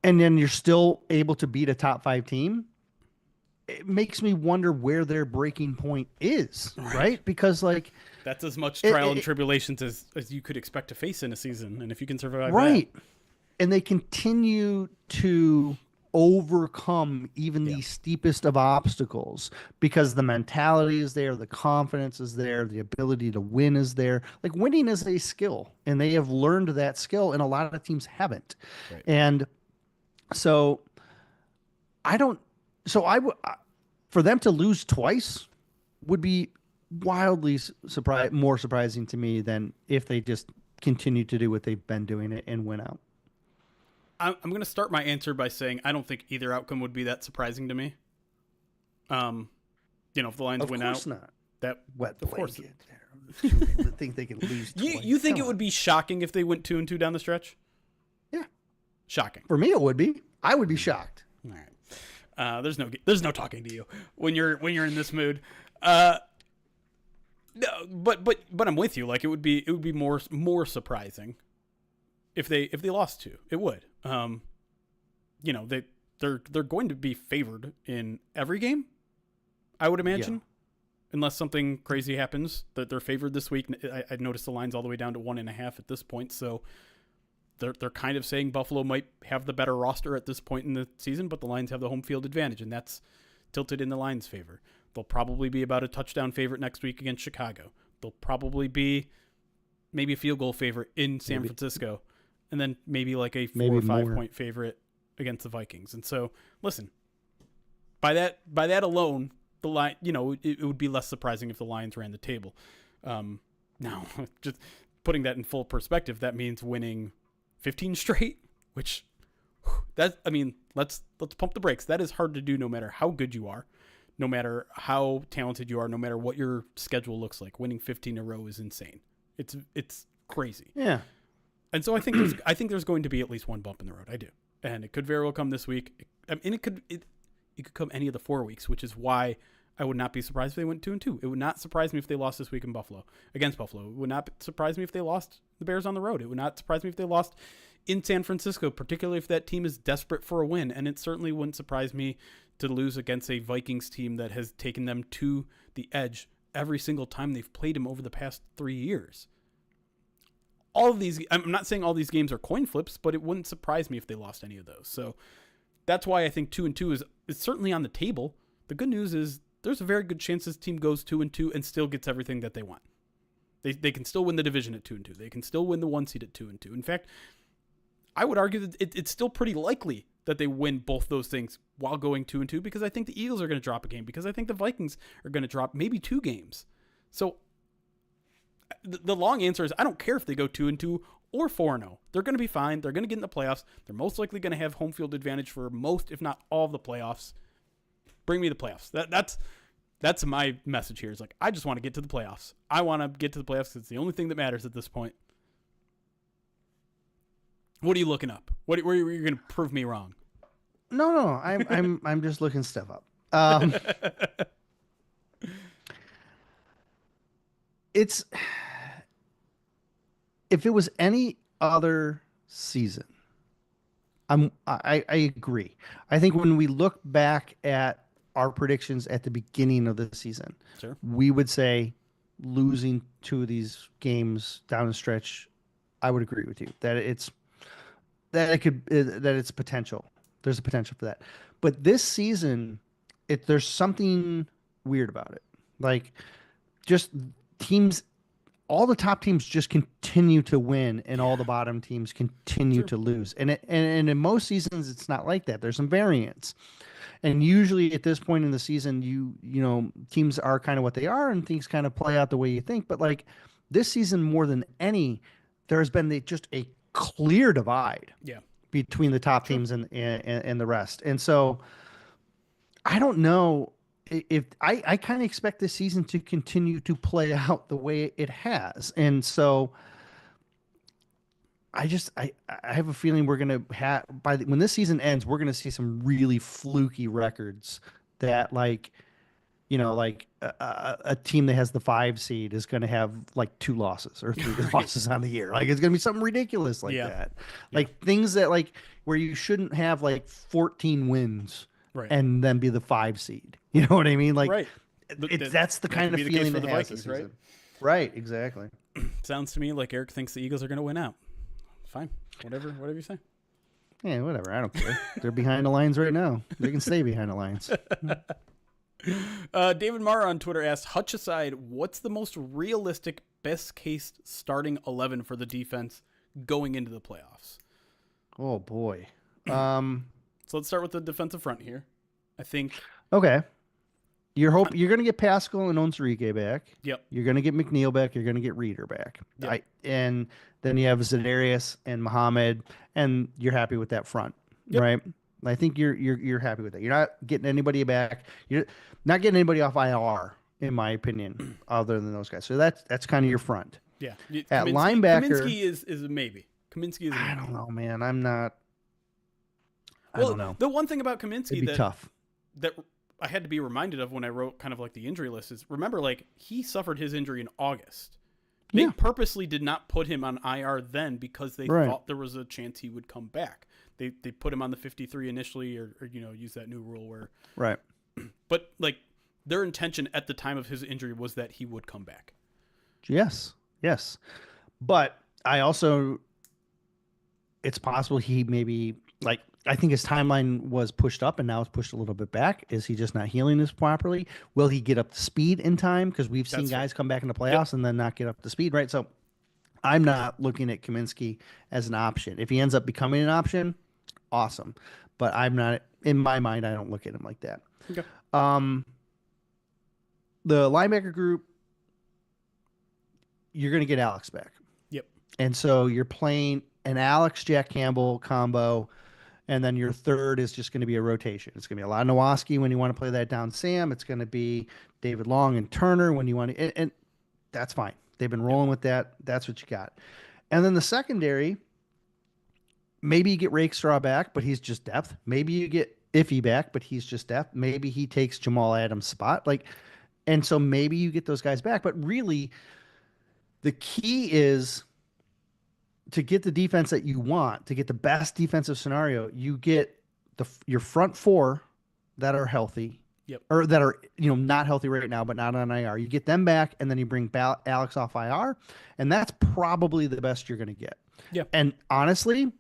And then you're still able to beat a top 5 team. It makes me wonder where their breaking point is, right? Because like
that's as much trial and tribulations as you could expect to face in a season. And if you can survive that.
And they continue to overcome even the steepest of obstacles because the mentality is there, the confidence is there, the ability to win is there. Like winning is a skill, and they have learned that skill, and a lot of teams haven't.
Right.
And so for them to lose twice would be wildly more surprising to me than if they just continue to do what they've been doing and win out.
I'm going to start my answer by saying I don't think either outcome would be that surprising to me. If the Lions win out,
of course not.
That
Wet
of course.
blanket. I think they can lose.
You think it would be shocking if they went 2-2 down the stretch?
Yeah,
shocking.
For me, it would be. I would be shocked.
All right. There's no talking to you when you're in this mood. No, but I'm with you. Like it would be more surprising if they lost to. It would. They're going to be favored in every game, I would imagine. Yeah. Unless something crazy happens, that they're favored this week. I noticed the line's all the way down to 1.5 at this point. So they're kind of saying Buffalo might have the better roster at this point in the season, but the Lions have the home field advantage, and that's tilted in the Lions' favor. They'll probably be about a touchdown favorite next week against Chicago. They'll probably be maybe a field goal favorite in San Francisco, and then maybe like a 4 or 5 point favorite against the Vikings. And so, listen, by that alone, the line, it would be less surprising if the Lions ran the table. Now, just putting that in full perspective, that means winning 15 straight, which let's pump the brakes. That is hard to do no matter how good you are, no matter how talented you are, no matter what your schedule looks like. Winning 15 in a row is insane. It's crazy.
Yeah.
And so I think there's going to be at least one bump in the road. I do. And it could very well come this week. It could come any of the 4 weeks, which is why I would not be surprised if they went 2-2. It would not surprise me if they lost this week against Buffalo. It would not surprise me if they lost the Bears on the road. It would not surprise me if they lost in San Francisco, particularly if that team is desperate for a win. And it certainly wouldn't surprise me to lose against a Vikings team that has taken them to the edge every single time they've played them over the past 3 years. All of these, I'm not saying all these games are coin flips, but it wouldn't surprise me if they lost any of those. So that's why I think 2-2 is certainly on the table. The good news is there's a very good chance this team goes 2-2 and still gets everything that they want. They can still win the division at 2-2. They can still win the 1 seed at 2-2. In fact, I would argue that it's still pretty likely that they win both those things while going 2-2, because I think the Eagles are going to drop a game, because I think the Vikings are going to drop maybe 2 games. So the long answer is I don't care if they go 2-2 or 4-0. They're going to be fine. They're going to get in the playoffs. They're most likely going to have home field advantage for most, if not all, of the playoffs. Bring me the playoffs. That's my message here. Is like, I just want to get to the playoffs. I want to get to the playoffs because it's the only thing that matters at this point. What are you looking up? Where are you going to prove me wrong?
No. I'm just looking stuff up. If it was any other season, I agree. I think when we look back at our predictions at the beginning of the season,
sure,
we would say losing 2 of these games down the stretch. I would agree with you that it's potential. There's a potential for that. But this season, there's something weird about it. Like, just teams, all the top teams just continue to win, and all the bottom teams continue to lose. And in most seasons, it's not like that. There's some variance. And usually at this point in the season, teams are kind of what they are, and things kind of play out the way you think. But like this season, more than any, there has been just a clear divide between the top teams and the rest. And so I don't know if I kind of expect this season to continue to play out the way it has. And so I have a feeling we're going to have, when this season ends, we're going to see some really fluky records that a team that has the 5 seed is going to have like 2 losses or 3 losses on the year. Like, it's going to be something ridiculous like that. Like things that where you shouldn't have like 14 wins and then be the 5 seed. You know what I mean? Like, that's the kind of feeling
for the Vikings, right?
Right, exactly.
Sounds to me like Erik thinks the Eagles are going to win out. Fine, whatever you say.
Yeah, whatever. I don't care. They're behind the lines right now. They can stay behind the lines.
David Marr on Twitter asks, Hutch aside, what's the most realistic best case starting 11 for the defense going into the playoffs?
Oh boy.
So let's start with the defensive front here. I think.
Okay. You're going to get Pascal and Onsarike back.
Yep.
You're going to get McNeil back. You're going to get Reeder back.
Yep.
And then you have Za'Darius and Muhammad, and you're happy with that front,
Yep.
right? I think you're happy with that. You're not getting anybody back. You're not getting anybody off IR, in my opinion, other than those guys. So that's kind of your front.
Yeah.
At linebacker,
Kaminsky is a maybe. Kaminsky is a maybe.
I don't know, man. I'm not. I
Well,
don't know.
the one thing about Kaminsky
It'd be tough.
that I had to be reminded of when I wrote kind of like the injury list is, remember, like, he suffered his injury in August. They purposely did not put him on IR then because they thought there was a chance he would come back. They put him on the 53 initially, or use that new rule where
Right.
But like, their intention at the time of his injury was that he would come back.
Yes. But I also, it's possible he maybe, like, I think his timeline was pushed up and now it's pushed a little bit back. Is he just not healing this properly? Will he get up to speed in time? Because we've seen guys come back in the playoffs and then not get up to speed, right? So I'm not looking at Kaminsky as an option. If he ends up becoming an option, awesome. But I'm not, in my mind, I don't look at him like that.
Okay.
The linebacker group, you're going to get Alex back.
Yep.
And so you're playing an Alex Jack Campbell combo, and then your third is just going to be a rotation. It's going to be a lot of Nowoski when you want to play that down Sam. It's going to be David Long and Turner when you want to, and that's fine. They've been rolling with that. That's what you got. And then the secondary, maybe you get Rakestraw back, but he's just depth. Maybe you get Iffy back, but he's just depth. Maybe he takes Jamal Adams' spot. And so maybe you get those guys back. But really, the key is to get the defense that you want, to get the best defensive scenario. You get your front four that are healthy, or that are not healthy right now, but not on IR. You get them back, and then you bring Alex off IR, and that's probably the best you're going to get. Yeah. And honestly,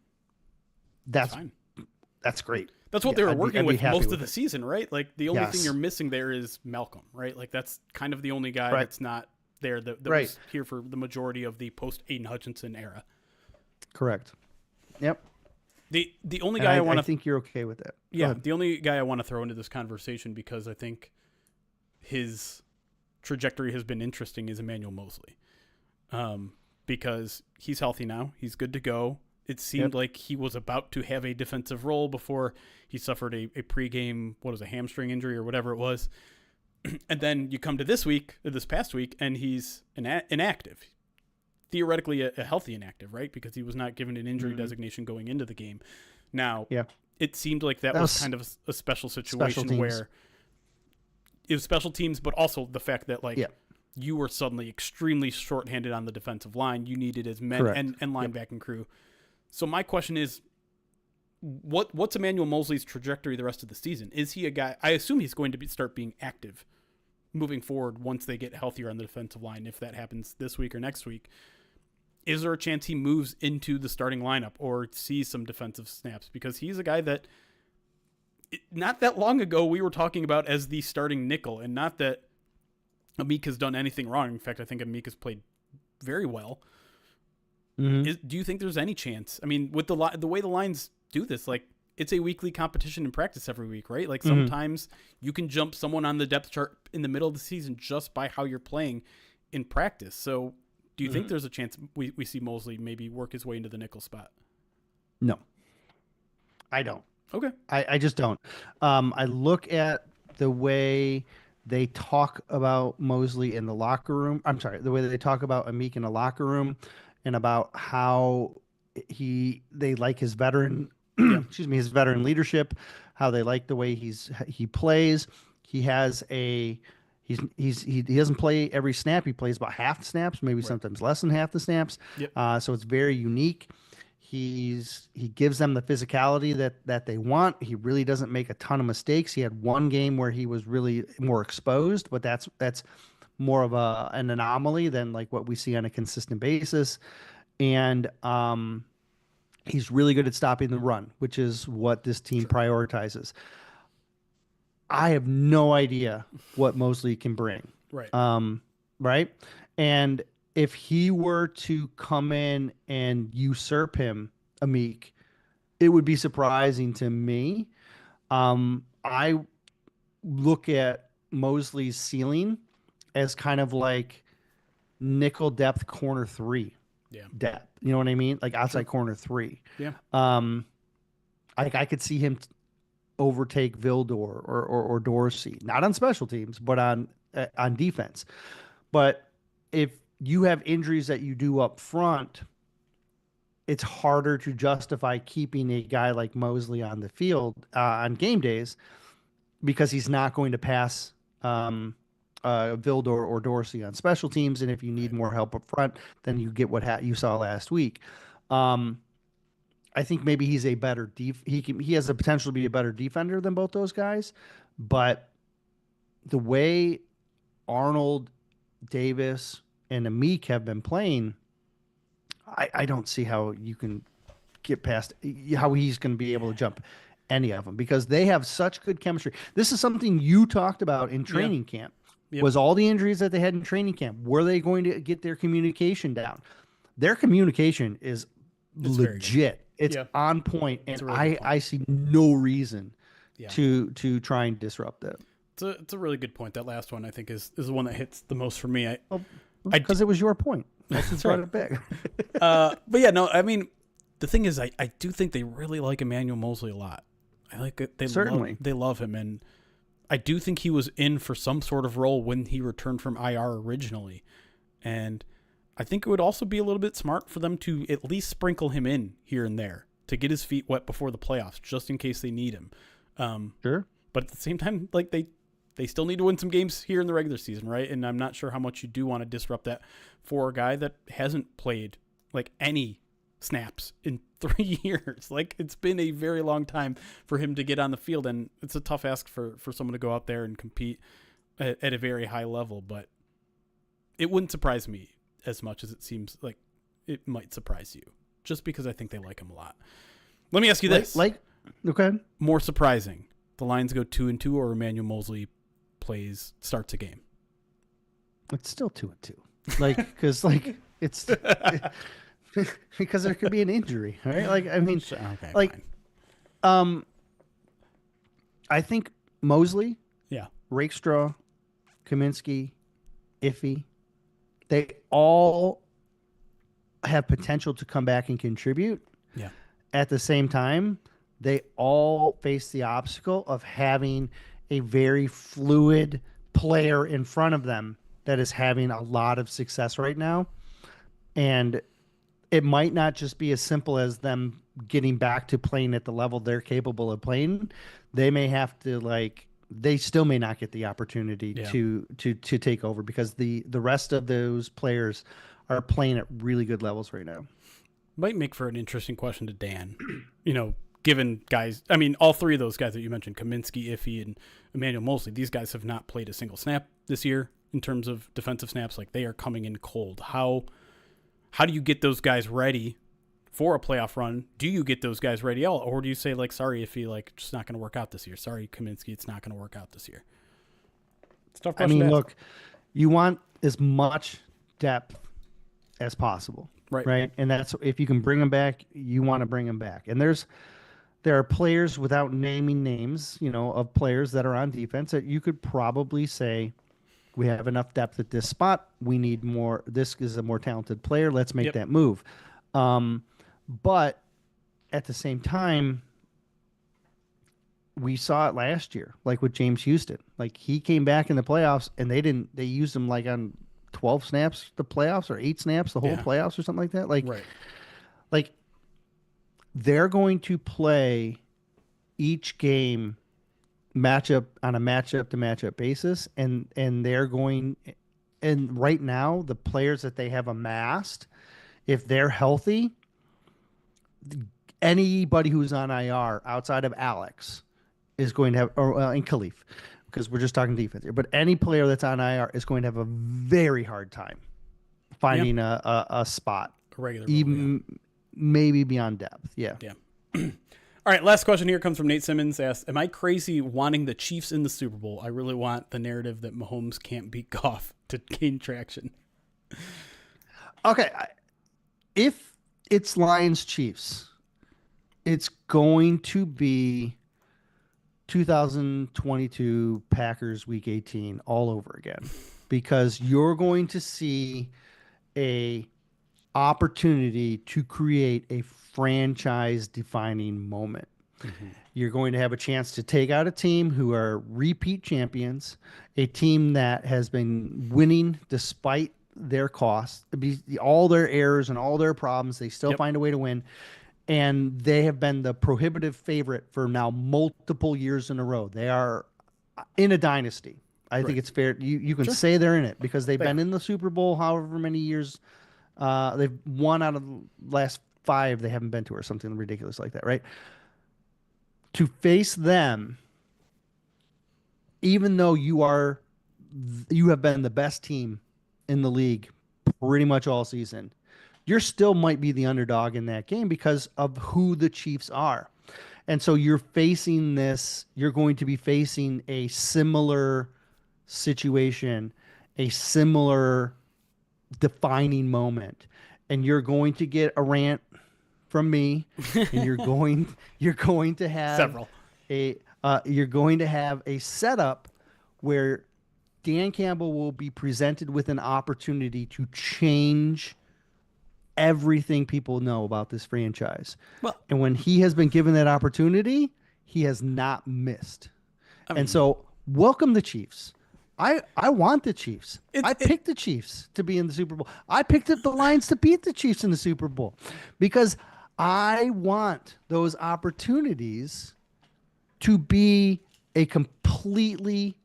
that's great.
That's what they were working with most of the season, right? Like, the only thing you're missing there is Malcolm, right? Like, that's kind of the only guy that's not there that was here for the majority of the post Aiden Hutchinson era.
Correct. Yep.
The only guy I
think you're okay with that.
Yeah, the only guy I want to throw into this conversation, because I think his trajectory has been interesting, is Emmanuel Mosley. Because he's healthy now. He's good to go. It seemed like he was about to have a defensive role before he suffered a pregame, a hamstring injury or whatever it was. And then you come to this past week, and he's inactive. Theoretically a healthy inactive, right? Because he was not given an injury designation going into the game. Now, it seemed like that was kind of a special situation where it was special teams, but also the fact that you were suddenly extremely shorthanded on the defensive line. You needed as men and linebacking crew. So my question is, what's Emmanuel Mosley's trajectory the rest of the season? Is he a guy? I assume he's going to start being active moving forward once they get healthier on the defensive line, if that happens this week or next week. Is there a chance he moves into the starting lineup or sees some defensive snaps? Because he's a guy that not that long ago we were talking about as the starting nickel, and not that Amik has done anything wrong. In fact, I think Amik has played very well. Do you think there's any chance? I mean, with the way the lines do this, like, it's a weekly competition in practice every week, right? Like, sometimes you can jump someone on the depth chart in the middle of the season just by how you're playing in practice. So do you think there's a chance we see Mosley maybe work his way into the nickel spot?
No, I don't.
Okay.
I just don't. I look at the way they talk about Mosley in the locker room. I'm sorry, the way that they talk about Amik in the locker room, and about how they like his veteran, his veteran leadership, how they like the way he plays. He has he doesn't play every snap. He plays about half the snaps, maybe sometimes less than half the snaps. So it's very unique. He gives them the physicality that they want. He really doesn't make a ton of mistakes. He had one game where he was really more exposed, but that's more of an anomaly than like what we see on a consistent basis. And he's really good at stopping the run, which is what this team prioritizes. I have no idea what Mosley can bring.
Right.
Right. And if he were to come in and usurp him, Amik, it would be surprising to me. I look at Mosley's ceiling as kind of like nickel depth corner 3 depth. You know what I mean? Like outside corner 3.
Yeah.
I could see him overtake Vildor or Dorsey, not on special teams, but on defense. But if you have injuries that you do up front, it's harder to justify keeping a guy like Mosley on the field on game days because he's not going to pass Vildor or Dorsey on special teams. And if you need more help up front, then you get what you saw last week. I think maybe he's a better he has the potential to be a better defender than both those guys, but the way Arnold, Davis, and Amik have been playing, I don't see how you can get past how he's going to be able to jump any of them because they have such good chemistry. This is something you talked about in training camp. Was all the injuries that they had in training camp, were they going to get their communication down? Their communication is legit. It's on point, and I see no reason to try and disrupt that.
It's a really good point. That last one I think is the one that hits the most for me.
Because it was your point. That's right. It back.
But yeah, no, I mean, the thing is, I do think they really like Emmanuel Mosley a lot. I like it. They love him, and I do think he was in for some sort of role when he returned from IR originally, and I think it would also be a little bit smart for them to at least sprinkle him in here and there to get his feet wet before the playoffs, just in case they need him.
Sure.
But at the same time, like they still need to win some games here in the regular season, right? And I'm not sure how much you do want to disrupt that for a guy that hasn't played like any snaps in 3 years. Like it's been a very long time for him to get on the field, and it's a tough ask for someone to go out there and compete at a very high level. But it wouldn't surprise me as much as it seems like it might surprise you, just because I think they like him a lot. Let me ask you this.
Okay.
More surprising, the Lions go 2-2 or Emmanuel Mosley starts a game?
It's still 2-2. Because it's because there could be an injury, right? Like, I mean, okay, fine. I think Mosley, Rakestraw, Kaminsky, Iffy, they all have potential to come back and contribute.
Yeah.
At the same time, they all face the obstacle of having a very fluid player in front of them that is having a lot of success right now. And it might not just be as simple as them getting back to playing at the level they're capable of playing. They may have to they still may not get the opportunity to take over because the rest of those players are playing at really good levels right now.
Might make for an interesting question to Dan. Given guys, I mean, all three of those guys that you mentioned, Kaminsky, Iffy, and Emmanuel Mosley, these guys have not played a single snap this year in terms of defensive snaps. Like, they are coming in cold. How do you get those guys ready for a playoff run? Do you get those guys ready, or do you say, sorry, Iffy, just not going to work out this year? Sorry, Kaminsky, it's not going to work out this year. It's a tough question. I mean,
look, you want as much depth as possible, right? And that's, if you can bring them back, you want to bring them back. And there are players, without naming names, of players that are on defense that you could probably say, we have enough depth at this spot. We need more. This is a more talented player. Let's make that move. But at the same time, we saw it last year, with James Houston. He came back in the playoffs and they used him on 12 snaps the playoffs or 8 snaps the whole playoffs or something like that. They're going to play each game matchup on a matchup to matchup basis, and they're going, and right now the players that they have amassed, if they're healthy, anybody who's on IR outside of Alex is going to have, and Khalif, because we're just talking defense here, but any player that's on IR is going to have a very hard time finding a spot,
a regular,
even maybe beyond depth. Yeah.
All right, last question here comes from Nate Simmons. Asked, am I crazy wanting the Chiefs in the Super Bowl? I really want the narrative that Mahomes can't beat Goff to gain traction.
Okay. If it's Lions Chiefs, it's going to be 2022 Packers Week 18 all over again, because you're going to see a opportunity to create a franchise defining moment. You're going to have a chance to take out a team who are repeat champions, a team that has been winning despite their costs, all their errors and all their problems. They still find a way to win. And they have been the prohibitive favorite for now multiple years in a row. They are in a dynasty. I think it's fair. You can say they're in it because they've been in the Super Bowl however many years. They've won out of the last 5 they haven't been to, or something ridiculous like that, right? To face them, even though you have been the best team in the league pretty much all season, you still might be the underdog in that game because of who the Chiefs are. And so you're going to be facing a similar situation, a similar defining moment. And you're going to get a rant from me, and you're going to have
several.
You're going to have a setup where Dan Campbell will be presented with an opportunity to change everything people know about this franchise. Well, and when he has been given that opportunity, he has not missed. And so welcome the Chiefs. I want the Chiefs. I picked the Chiefs to be in the Super Bowl. I picked up the Lions to beat the Chiefs in the Super Bowl because I want those opportunities to be a completely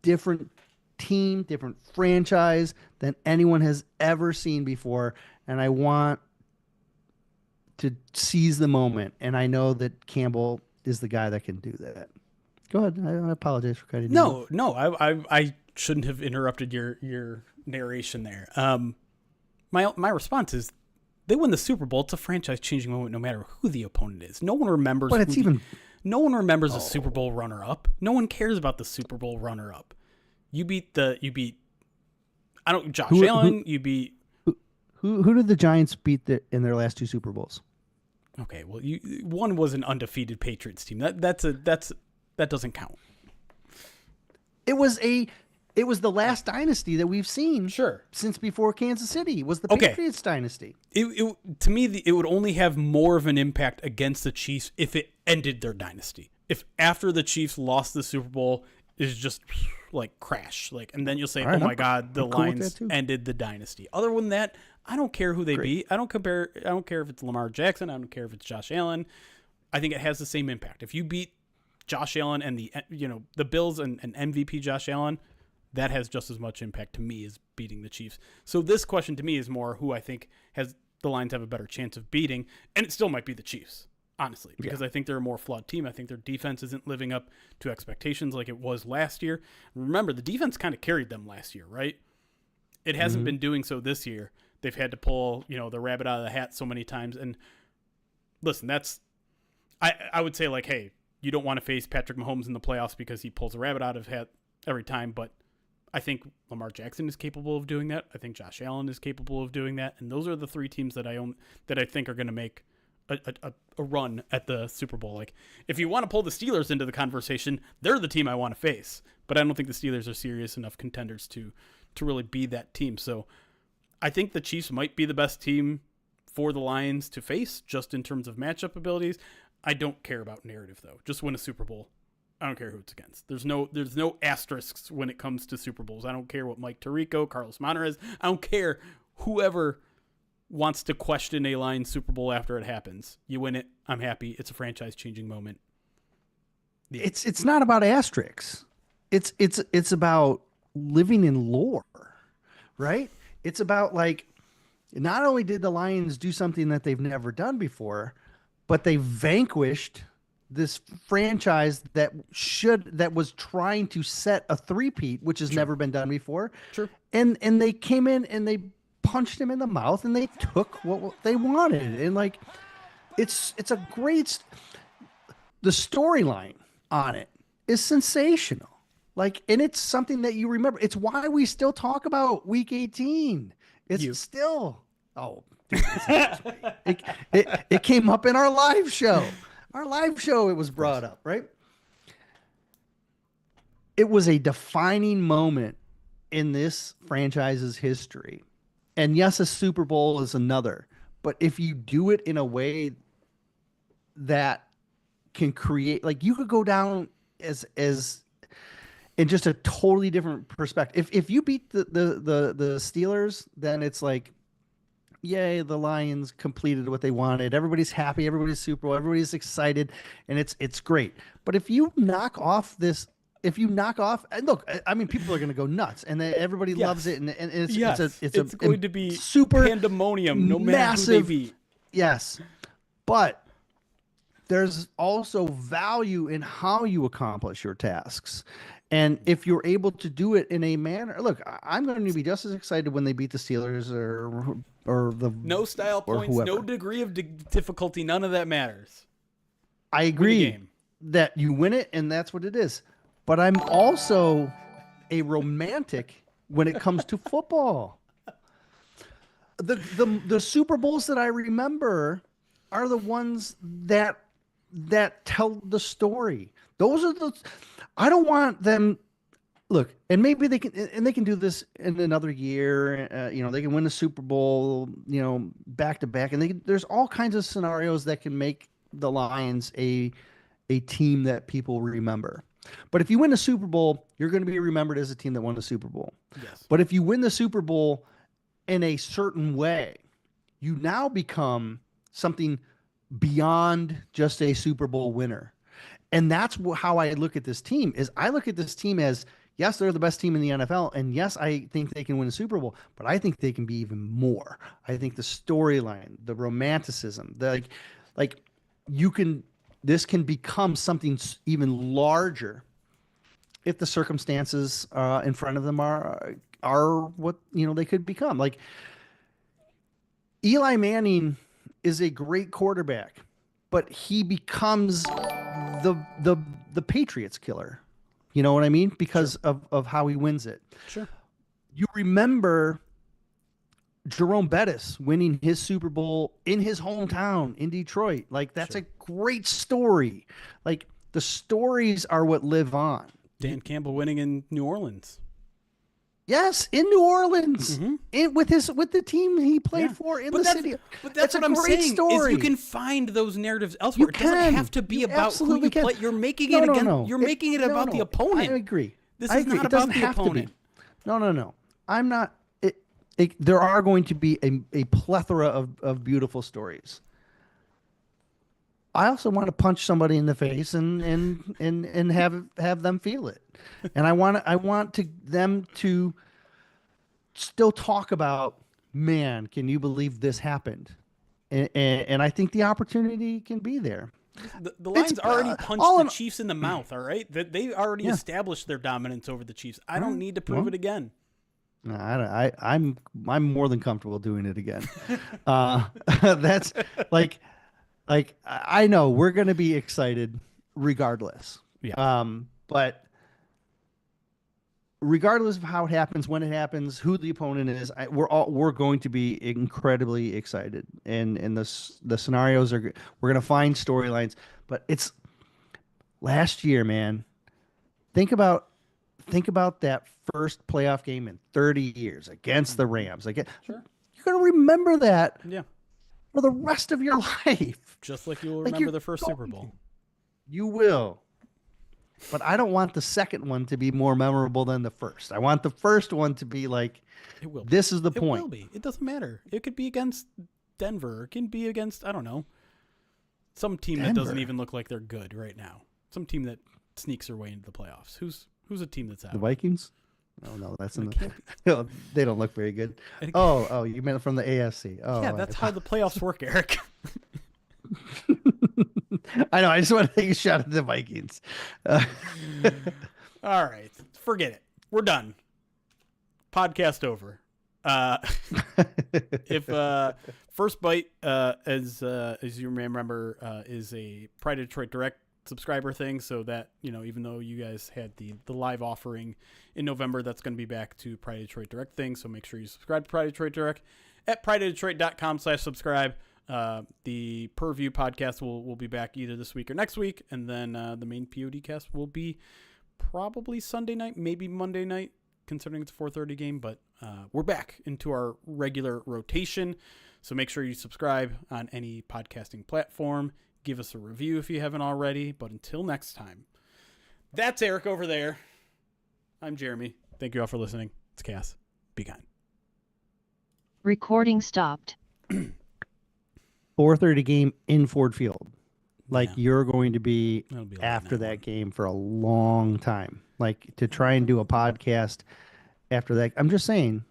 different team, different franchise than anyone has ever seen before. And I want to seize the moment. And I know that Campbell is the guy that can do that. Go ahead. I apologize for cutting you off.
No, I shouldn't have interrupted your narration there. My response is they win the Super Bowl. It's a franchise-changing moment no matter who the opponent is. No one remembers.
But it's
no one remembers a Super Bowl runner-up. No one cares about the Super Bowl runner-up. Josh Allen. You beat.
Who did the Giants beat in their last 2 Super Bowls?
Okay, well, one was an undefeated Patriots team. That doesn't count.
It was the last dynasty that we've seen.
Sure.
Since before Kansas City was the Patriots dynasty.
To me, it would only have more of an impact against the Chiefs if it ended their dynasty. If after the Chiefs lost the Super Bowl is just like crash, and then you'll say, "Oh my God, the Lions ended the dynasty." Other than that, I don't care who they beat. I don't care if it's Lamar Jackson. I don't care if it's Josh Allen. I think it has the same impact. If you beat Josh Allen and the Bills and MVP Josh Allen, that has just as much impact to me as beating the Chiefs. So this question to me is more who I think has the Lions have a better chance of beating, and it still might be the Chiefs, honestly, because I think they're a more flawed team. I think their defense isn't living up to expectations like it was last year. Remember, the defense kind of carried them last year, right? It hasn't been doing so this year. They've had to pull, the rabbit out of the hat so many times. And listen, I would say hey, you don't want to face Patrick Mahomes in the playoffs because he pulls a rabbit out of hat every time. But I think Lamar Jackson is capable of doing that. I think Josh Allen is capable of doing that. And those are the 3 teams that I think are going to make a run at the Super Bowl. If you want to pull the Steelers into the conversation, they're the team I want to face. But I don't think the Steelers are serious enough contenders to really be that team. So I think the Chiefs might be the best team for the Lions to face just in terms of matchup abilities. I don't care about narrative, though. Just win a Super Bowl. I don't care who it's against. There's no asterisks when it comes to Super Bowls. I don't care what Mike Tirico, Carlos Monterez. I don't care whoever wants to question a Lions Super Bowl after it happens. You win it. I'm happy. It's a franchise-changing moment.
Yeah. It's not about asterisks. It's about living in lore, right? It's about not only did the Lions do something that they've never done before, but they vanquished this franchise that was trying to set a three-peat, which has never been done before. Sure. And they came in and they punched him in the mouth and they took what they wanted. And it's a great, the storyline on it is sensational. And it's something that you remember. It's why we still talk about Week 18. It's still, dude, it came up in our live show. It was brought up, right? it was a defining moment in this franchise's history. And yes, a Super Bowl is another, but if you do it in a way that can create, like, you could go down as in just a totally different perspective. If you beat the Steelers, then it's like, yay, the Lions completed what they wanted. Everybody's happy, everybody's Super Bowl, everybody's excited, and it's great. But if you knock off and look, I mean, people are going to go nuts, and everybody loves it, and it's
going to be
super
pandemonium, no matter
massive,
who they beat.
Yes, but there's also value in how you accomplish your tasks. And if you're able to do it in a manner, look, I'm going to be just as excited when they beat the Steelers or the
no style
or
points,
whoever.
no degree of difficulty, none of that matters.
I agree that you win it, and that's what it is. But I'm also a romantic when it comes to football. The Super Bowls that I remember are the ones that tell the story. Those are I don't want them. Look, and maybe they can do this in another year. They can win the Super Bowl, back to back, and there's all kinds of scenarios that can make the Lions a team that people remember. But if you win the Super Bowl, you're going to be remembered as a team that won the Super Bowl.
Yes.
But if you win the Super Bowl in a certain way, you now become something beyond just a Super Bowl winner. And that's how I look at this team. Is I look at this team as, yes, they're the best team in the NFL, and yes, I think they can win a Super Bowl, but I think they can be even more. I think the storyline, the romanticism, this can become something even larger if the circumstances in front of them are what they could become. Like, Eli Manning is a great quarterback, but he becomes the Patriots killer. You know what I mean? Because of how he wins it.
Sure.
You remember Jerome Bettis winning his Super Bowl in his hometown in Detroit. Like, that's a great story. Like, the stories are what live on.
Dan Campbell winning in New Orleans.
Yes, in New Orleans, with the team he played for in the city.
But that's what I'm saying. Story. Is you can find those narratives elsewhere. It doesn't have to be about who you play. You're making it again. No. You're making it about the opponent.
I agree.
This is not about the opponent.
No. I'm not. There are going to be a plethora of beautiful stories. I also want to punch somebody in the face and have them feel it, and I want them to still talk about, man, can you believe this happened? And I think the opportunity can be there.
The Lions already punched the Chiefs in the mouth. All right, that they already established their dominance over the Chiefs. I don't need to prove it again.
No, I'm more than comfortable doing it again. That's like I know we're going to be excited regardless.
Yeah.
But regardless of how it happens, when it happens, who the opponent is, we're going to be incredibly excited. And the scenarios we're going to find storylines. But it's last year, man. Think about that first playoff game in 30 years against the Rams. Sure. You're going to remember that.
Yeah.
For the rest of your life.
Just like you will remember the first Super Bowl.
You will. But I don't want the second one to be more memorable than the first. I want the first one to be like, this is the point.
It will be. It doesn't matter. It could be against Denver. It can be against, I don't know, some team that doesn't even look like they're good right now. Some team that sneaks their way into the playoffs. Who's a team that's out?
The Vikings? Oh, no, that's in the... They don't look very good. Oh, you meant from the AFC. Oh,
yeah, that's how the playoffs work, Erik.
I know. I just want to take a shot at the Vikings.
All right. Forget it. We're done. Podcast over. If First Bite, as you may remember, is a Pride of Detroit Direct subscriber thing, so that, even though you guys had the live offering in November, that's going to be back to Pride of Detroit Direct thing. So make sure you subscribe to Pride of Detroit Direct at prideofdetroit.com/subscribe. The Per View podcast will be back either this week or next week, and then the main POD cast will be probably Sunday night, maybe Monday night, considering it's a 4:30 game. But we're back into our regular rotation. So make sure you subscribe on any podcasting platform. Give us a review if you haven't already. But until next time, that's Erik over there. I'm Jeremy. Thank you all for listening. It's Cass. Be kind.
Recording stopped.
4:30 game in Ford Field. Like
Yeah.
you're going to be
That'll be a late
after
night
that
one.
game for a long time. Like to try and do a podcast after that. I'm just saying,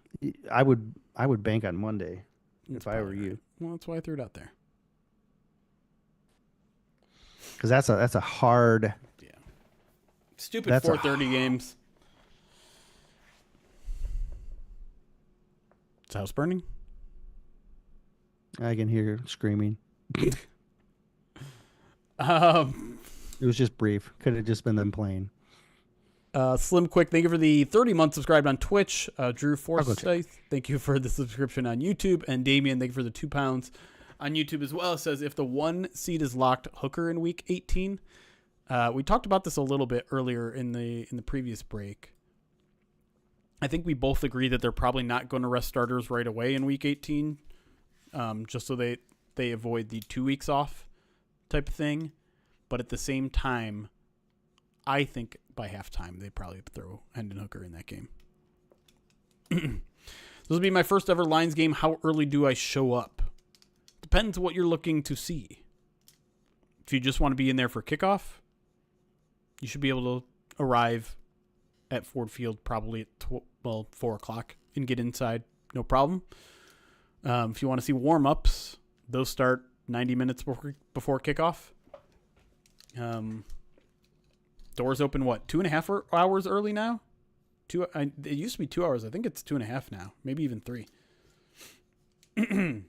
I would bank on Monday
That's
if I were
probably
you,
right. Well, that's why I threw it out there.
because that's a hard.
Yeah. Stupid
That's a-
4:30 games. Is the house burning?
I can hear screaming.
It
It was just brief. Could have just been them playing.
Slim Quick, thank you for the 30 months subscribed on Twitch. Drew
go check.
Forsyth, thank you for the subscription on YouTube. And Damien, thank you for the £2 on YouTube as well. It says, if the 1 seed is locked, Hooker in week 18. We talked about this a little bit earlier in the previous break. I think we both agree that they're probably not going to rest starters right away in week 18, just so they avoid the 2 weeks off type of thing. But at the same time, I think by halftime they probably throw Hendon Hooker in that game. This will be my first ever Lions game. How early do I show up? Depends what you're looking to see. If you just want to be in there for kickoff, you should be able to arrive at Ford Field probably at 4 o'clock and get inside, no problem. If you want to see warm-ups, those start 90 minutes before kickoff. Doors open, 2.5 hours early now? It used to be 2 hours. I think it's 2.5 now, maybe even 3. I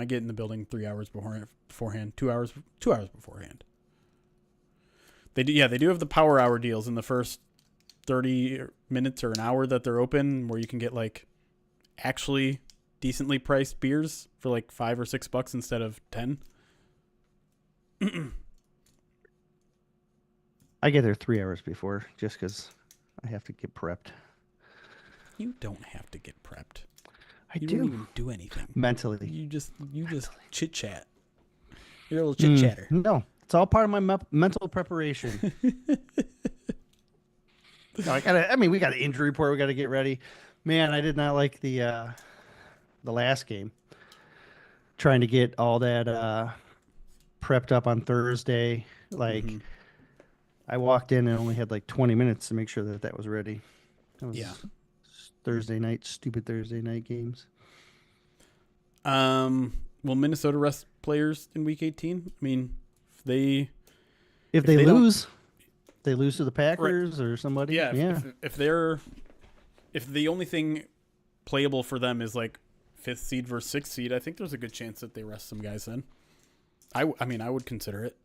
get in the building 3 hours beforehand, 2 hours beforehand. They do have the power hour deals in the first 30 minutes or an hour that they're open, where you can get like actually decently priced beers for like $5 or $6 instead of 10.
I get there 3 hours before just because I have to get prepped.
You don't have to get prepped.
I
You
do
don't even do anything.
mentally.
You just chit chat. You're a little chit chatter.
No, it's all part of my mental preparation. No, we got an injury report. We got to get ready. Man, I did not like the last game. Trying to get all that prepped up on Thursday. I walked in and only had like 20 minutes to make sure that was ready. That was Thursday night, stupid Thursday night games.
Will Minnesota rest players in week 18? I mean,
if they lose, they lose to the Packers or somebody.
Yeah. If the only thing playable for them is like 5th seed versus 6th seed, I think there's a good chance that they rest some guys then. I would consider it.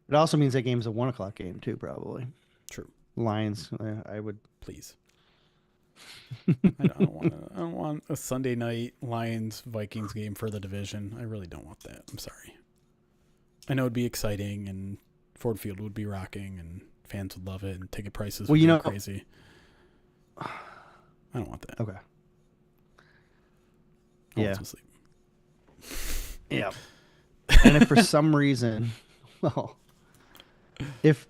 It also means that game's a 1 o'clock game too, probably.
True.
Lions, I would.
Please. I don't want a Sunday night Lions Vikings game for the division. I really don't want that. I'm sorry. I know it'd be exciting and Ford Field would be rocking and fans would love it and ticket prices would be crazy. I don't want that.
Okay.
I want some sleep.
Yeah. And if for some reason, if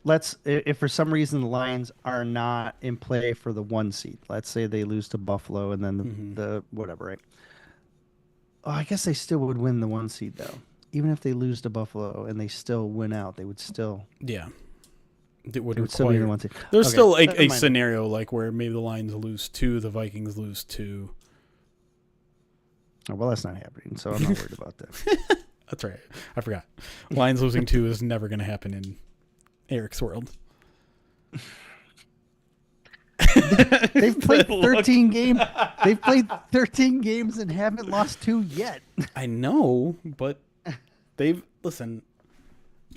for some reason the Lions are not in play for the 1 seed, let's say they lose to Buffalo and then the whatever, right? Oh, I guess they still would win the 1 seed though. Even if they lose to Buffalo and they still win out, they would still.
Yeah. It would
still be the 1 seed.
There's
Okay,
still
never
a
mind.
scenario like where maybe the Lions lose 2, the Vikings lose 2.
Oh, well, that's not happening, so I'm not worried about that.
That's right. I forgot. Lions losing 2 is never going to happen in Erik's world.
They've played 13 games. They've played 13 games and haven't lost 2 yet.
I know, but listen.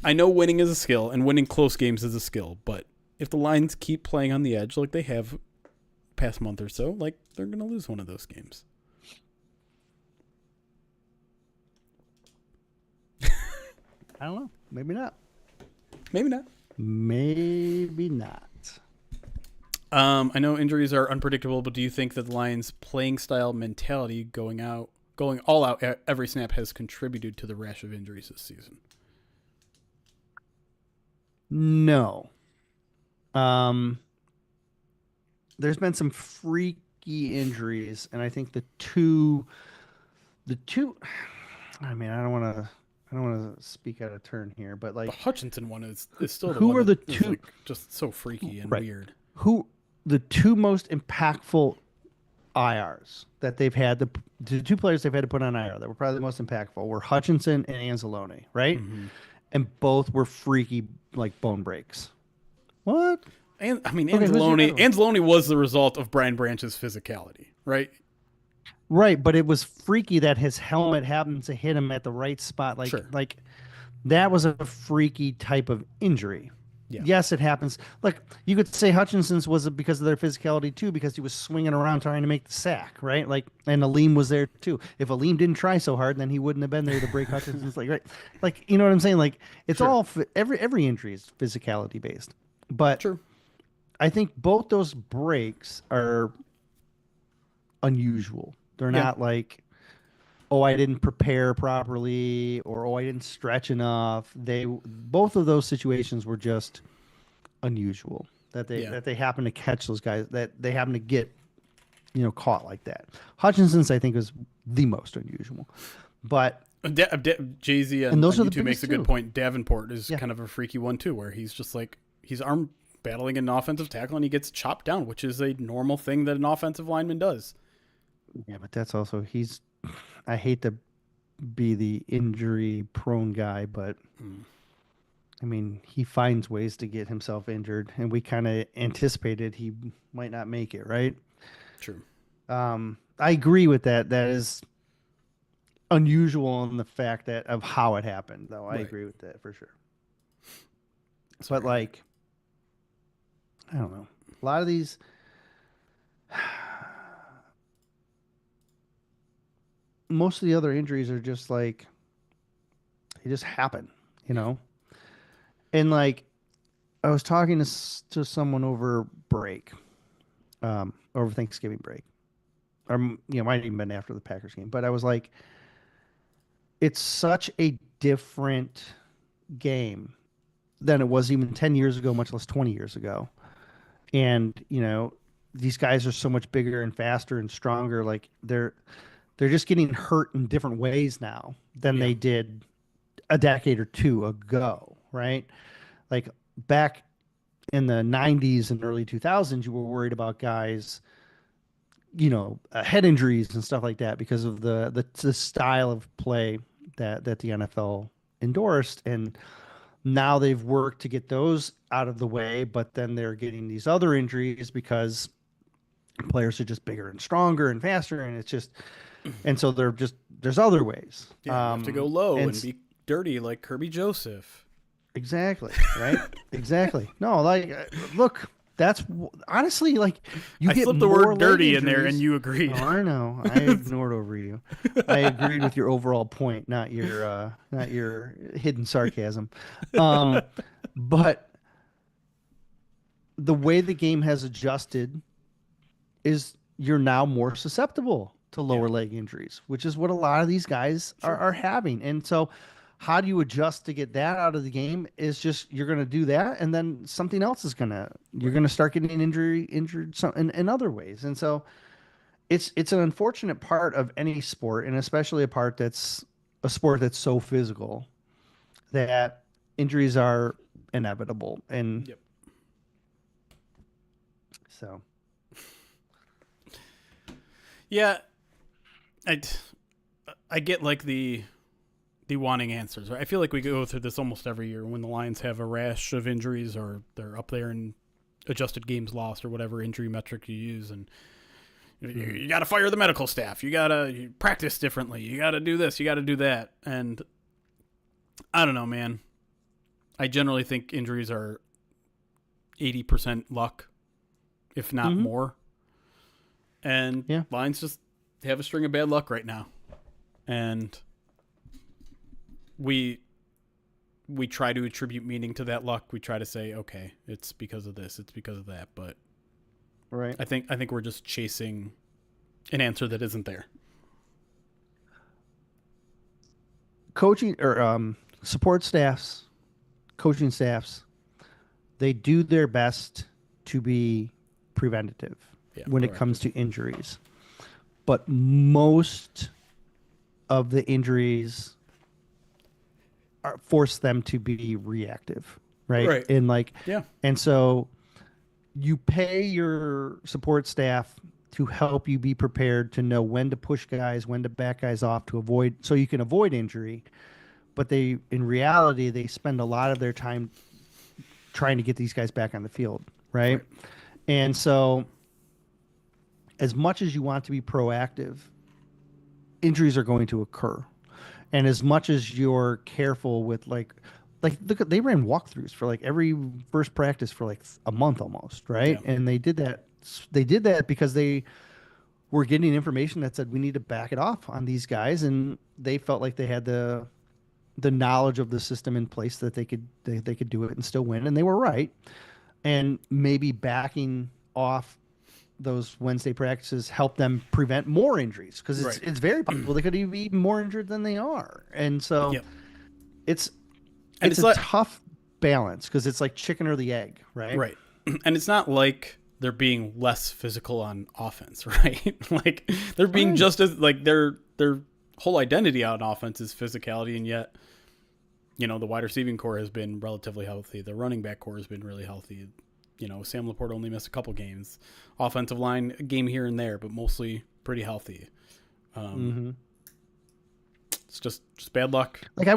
I know winning is a skill and winning close games is a skill, but if the Lions keep playing on the edge like they have past month or so, like they're going to lose one of those games.
I don't know. Maybe not.
Maybe not.
Maybe not.
I know injuries are unpredictable, but do you think that the Lions' playing style mentality, going all out every snap, has contributed to the rash of injuries this season?
No. There's been some freaky injuries, and I think the two. I mean, I don't want to speak out of turn here, but
The
like,
Hutchinson one is still the
who
one
are the
that is
two?
like just so freaky and
Right.
weird.
Who the two most impactful IRs that they've had the two players they've had to put on IR that were probably the most impactful were Hutchinson and Anzalone, right?
Mm-hmm.
And both were freaky like bone breaks. What?
And I mean,
Okay, who's the other one?
Anzalone was the result of Brian Branch's physicality, right?
Right, but it was freaky that his helmet happened to hit him at the right spot.
Sure.
Like that was a freaky type of injury.
Yeah.
Yes, it happens. Like you could say Hutchinson's was because of their physicality too, because he was swinging around trying to make the sack, right? Like, and Aleem was there too. If Aleem didn't try so hard, then he wouldn't have been there to break Hutchinson's leg, right? Like, you know what I'm saying? Like, it's
Sure.
all every injury is physicality based, but
True.
I think both those breaks are unusual. They're
Yeah.
not like, oh, I didn't prepare properly, or oh, I didn't stretch enough. Both of those situations were just unusual that they happen to catch those guys, that they happen to get caught like that. Hutchinson's I think was the most unusual, but
Jay-Z
And those
on
are the
YouTube makes
biggest
a good
two.
point. Davenport is
Yeah.
kind of a freaky one too, where he's just like he's arm battling an offensive tackle and he gets chopped down, which is a normal thing that an offensive lineman does.
yeah, but that's also I hate to be the injury prone guy, but I mean, he finds ways to get himself injured, and we kind of anticipated he might not make it, right?
True.
I agree with that. That is unusual in the fact that of how it happened, though. I
Right.
agree with that for sure.
Sorry.
But like, I don't know. A lot of these, most of the other injuries are just like they just happen, you know. And like, I was talking to someone over break, over Thanksgiving break, or might have even been after the Packers game. But I was like, it's such a different game than it was even 10 years ago, much less 20 years ago. And these guys are so much bigger and faster and stronger. Like they're just getting hurt in different ways now than they did a decade or two ago, right? Like back in the 90s and early 2000s, you were worried about guys, head injuries and stuff like that because of the style of play that the NFL endorsed. And now they've worked to get those out of the way, but then they're getting these other injuries because players are just bigger and stronger and faster, and it's just, and so there's other ways.
Yeah, you have to go low and
s-
be dirty like Kirby Joseph.
Exactly. Right. Exactly. No, like, look, that's honestly like you
I
get
slipped the
more
word dirty
leg
in there and
injuries.
you agreed.
Oh, I know. I ignored over you. I agreed with your overall point, not your hidden sarcasm. But the way the game has adjusted is you're now more susceptible to lower leg injuries, which is what a lot of these guys are having. And so how do you adjust to get that out of the game is just you're going to do that, and then something else is you're going to start getting injured in other ways. And so it's an unfortunate part of any sport, and especially a sport that's so physical that injuries are inevitable. And
Yep.
so
Yeah, I get like the wanting answers. Right? I feel like we go through this almost every year when the Lions have a rash of injuries or they're up there in adjusted games lost or whatever injury metric you use, and you got to fire the medical staff. You got to practice differently. You got to do this. You got to do that. And I don't know, man. I generally think injuries are 80% luck, if not more. And Lions just have a string of bad luck right now. And we we try to attribute meaning to that luck. We try to say, okay, it's because of this, it's because of that. But
right.
I think we're just chasing an answer that isn't there.
Coaching or support staffs, coaching staffs, they do their best to be preventative when it comes to injuries. But most of the injuries force them to be reactive, right? And and so you pay your support staff to help you be prepared to know when to push guys, when to back guys off so you can avoid injury. But in reality, they spend a lot of their time trying to get these guys back on the field, right? And so as much as you want to be proactive, injuries are going to occur. And as much as you're careful with look at, they ran walkthroughs for like every first practice for like a month almost, right? Yeah. And they did that because they were getting information that said we need to back it off on these guys, and they felt like they had the knowledge of the system in place that they could do it and still win, and they were right. And maybe backing off those Wednesday practices help them prevent more injuries, because it's very possible they could be even more injured than they are. And so it's a tough balance, because it's like chicken or the egg, right?
Right. And it's not like they're being less physical on offense, right? Like they're being just as like their whole identity on offense is physicality, and yet, you know, the wide receiving core has been relatively healthy. The running back core has been really healthy. You know, Sam Laporte only missed a couple games. Offensive line, a game here and there, but mostly pretty healthy. It's just bad luck.
Like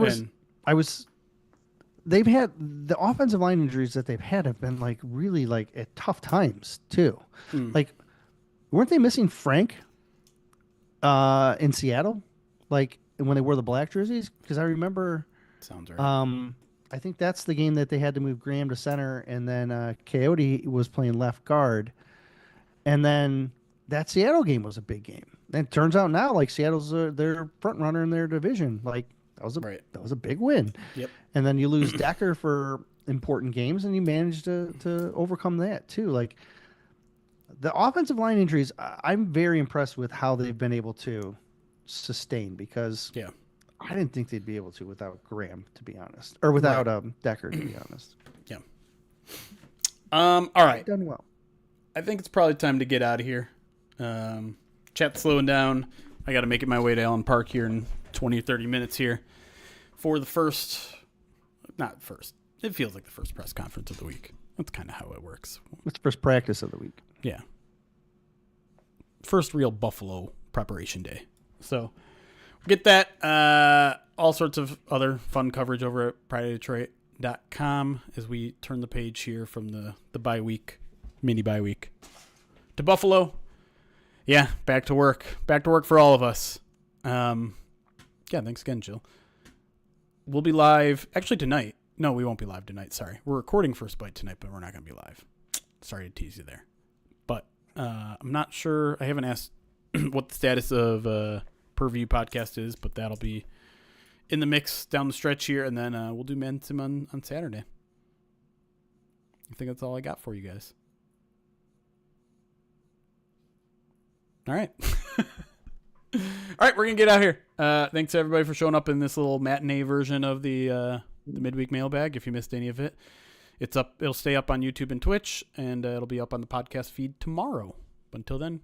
they've had the offensive line injuries that they've had have been like really like at tough times too. Like, weren't they missing Frank in Seattle? Like when they wore the black jerseys? Because I remember.
Sounds right.
I think that's the game that they had to move Graham to center, and then Coyote was playing left guard. And then that Seattle game was a big game. And it turns out now, like, Seattle's their front runner in their division. Like, that was a big win.
Yep.
And then you lose Decker for important games, and you managed to overcome that too. Like, the offensive line injuries, I'm very impressed with how they've been able to sustain, because I didn't think they'd be able to without Graham, to be honest, or without Decker, to be honest.
Yeah. All right.
Done well.
I think it's probably time to get out of here. Chat's slowing down. I got to make it my way to Allen Park here in 20 or 30 minutes here for the it feels like the first press conference of the week. That's kind of how it works.
It's the first practice of the week.
Yeah. First real Buffalo preparation day. So get that. All sorts of other fun coverage over at PrideOfDetroit.com as we turn the page here from the bye week, mini bye week, to Buffalo. Yeah, back to work. Back to work for all of us. Thanks again, Jill. We'll be live actually tonight. No, we won't be live tonight. Sorry. We're recording First Bite tonight, but we're not going to be live. Sorry to tease you there. But I'm not sure. I haven't asked what the status of Per-View podcast is, but that'll be in the mix down the stretch here, and then we'll do Man Sim on Saturday. I think that's all I got for you guys. All right. All right, we're going to get out here. Thanks, everybody, for showing up in this little matinee version of the Midweek Mailbag. If you missed any of it, it's up. It'll stay up on YouTube and Twitch, and it'll be up on the podcast feed tomorrow. But until then,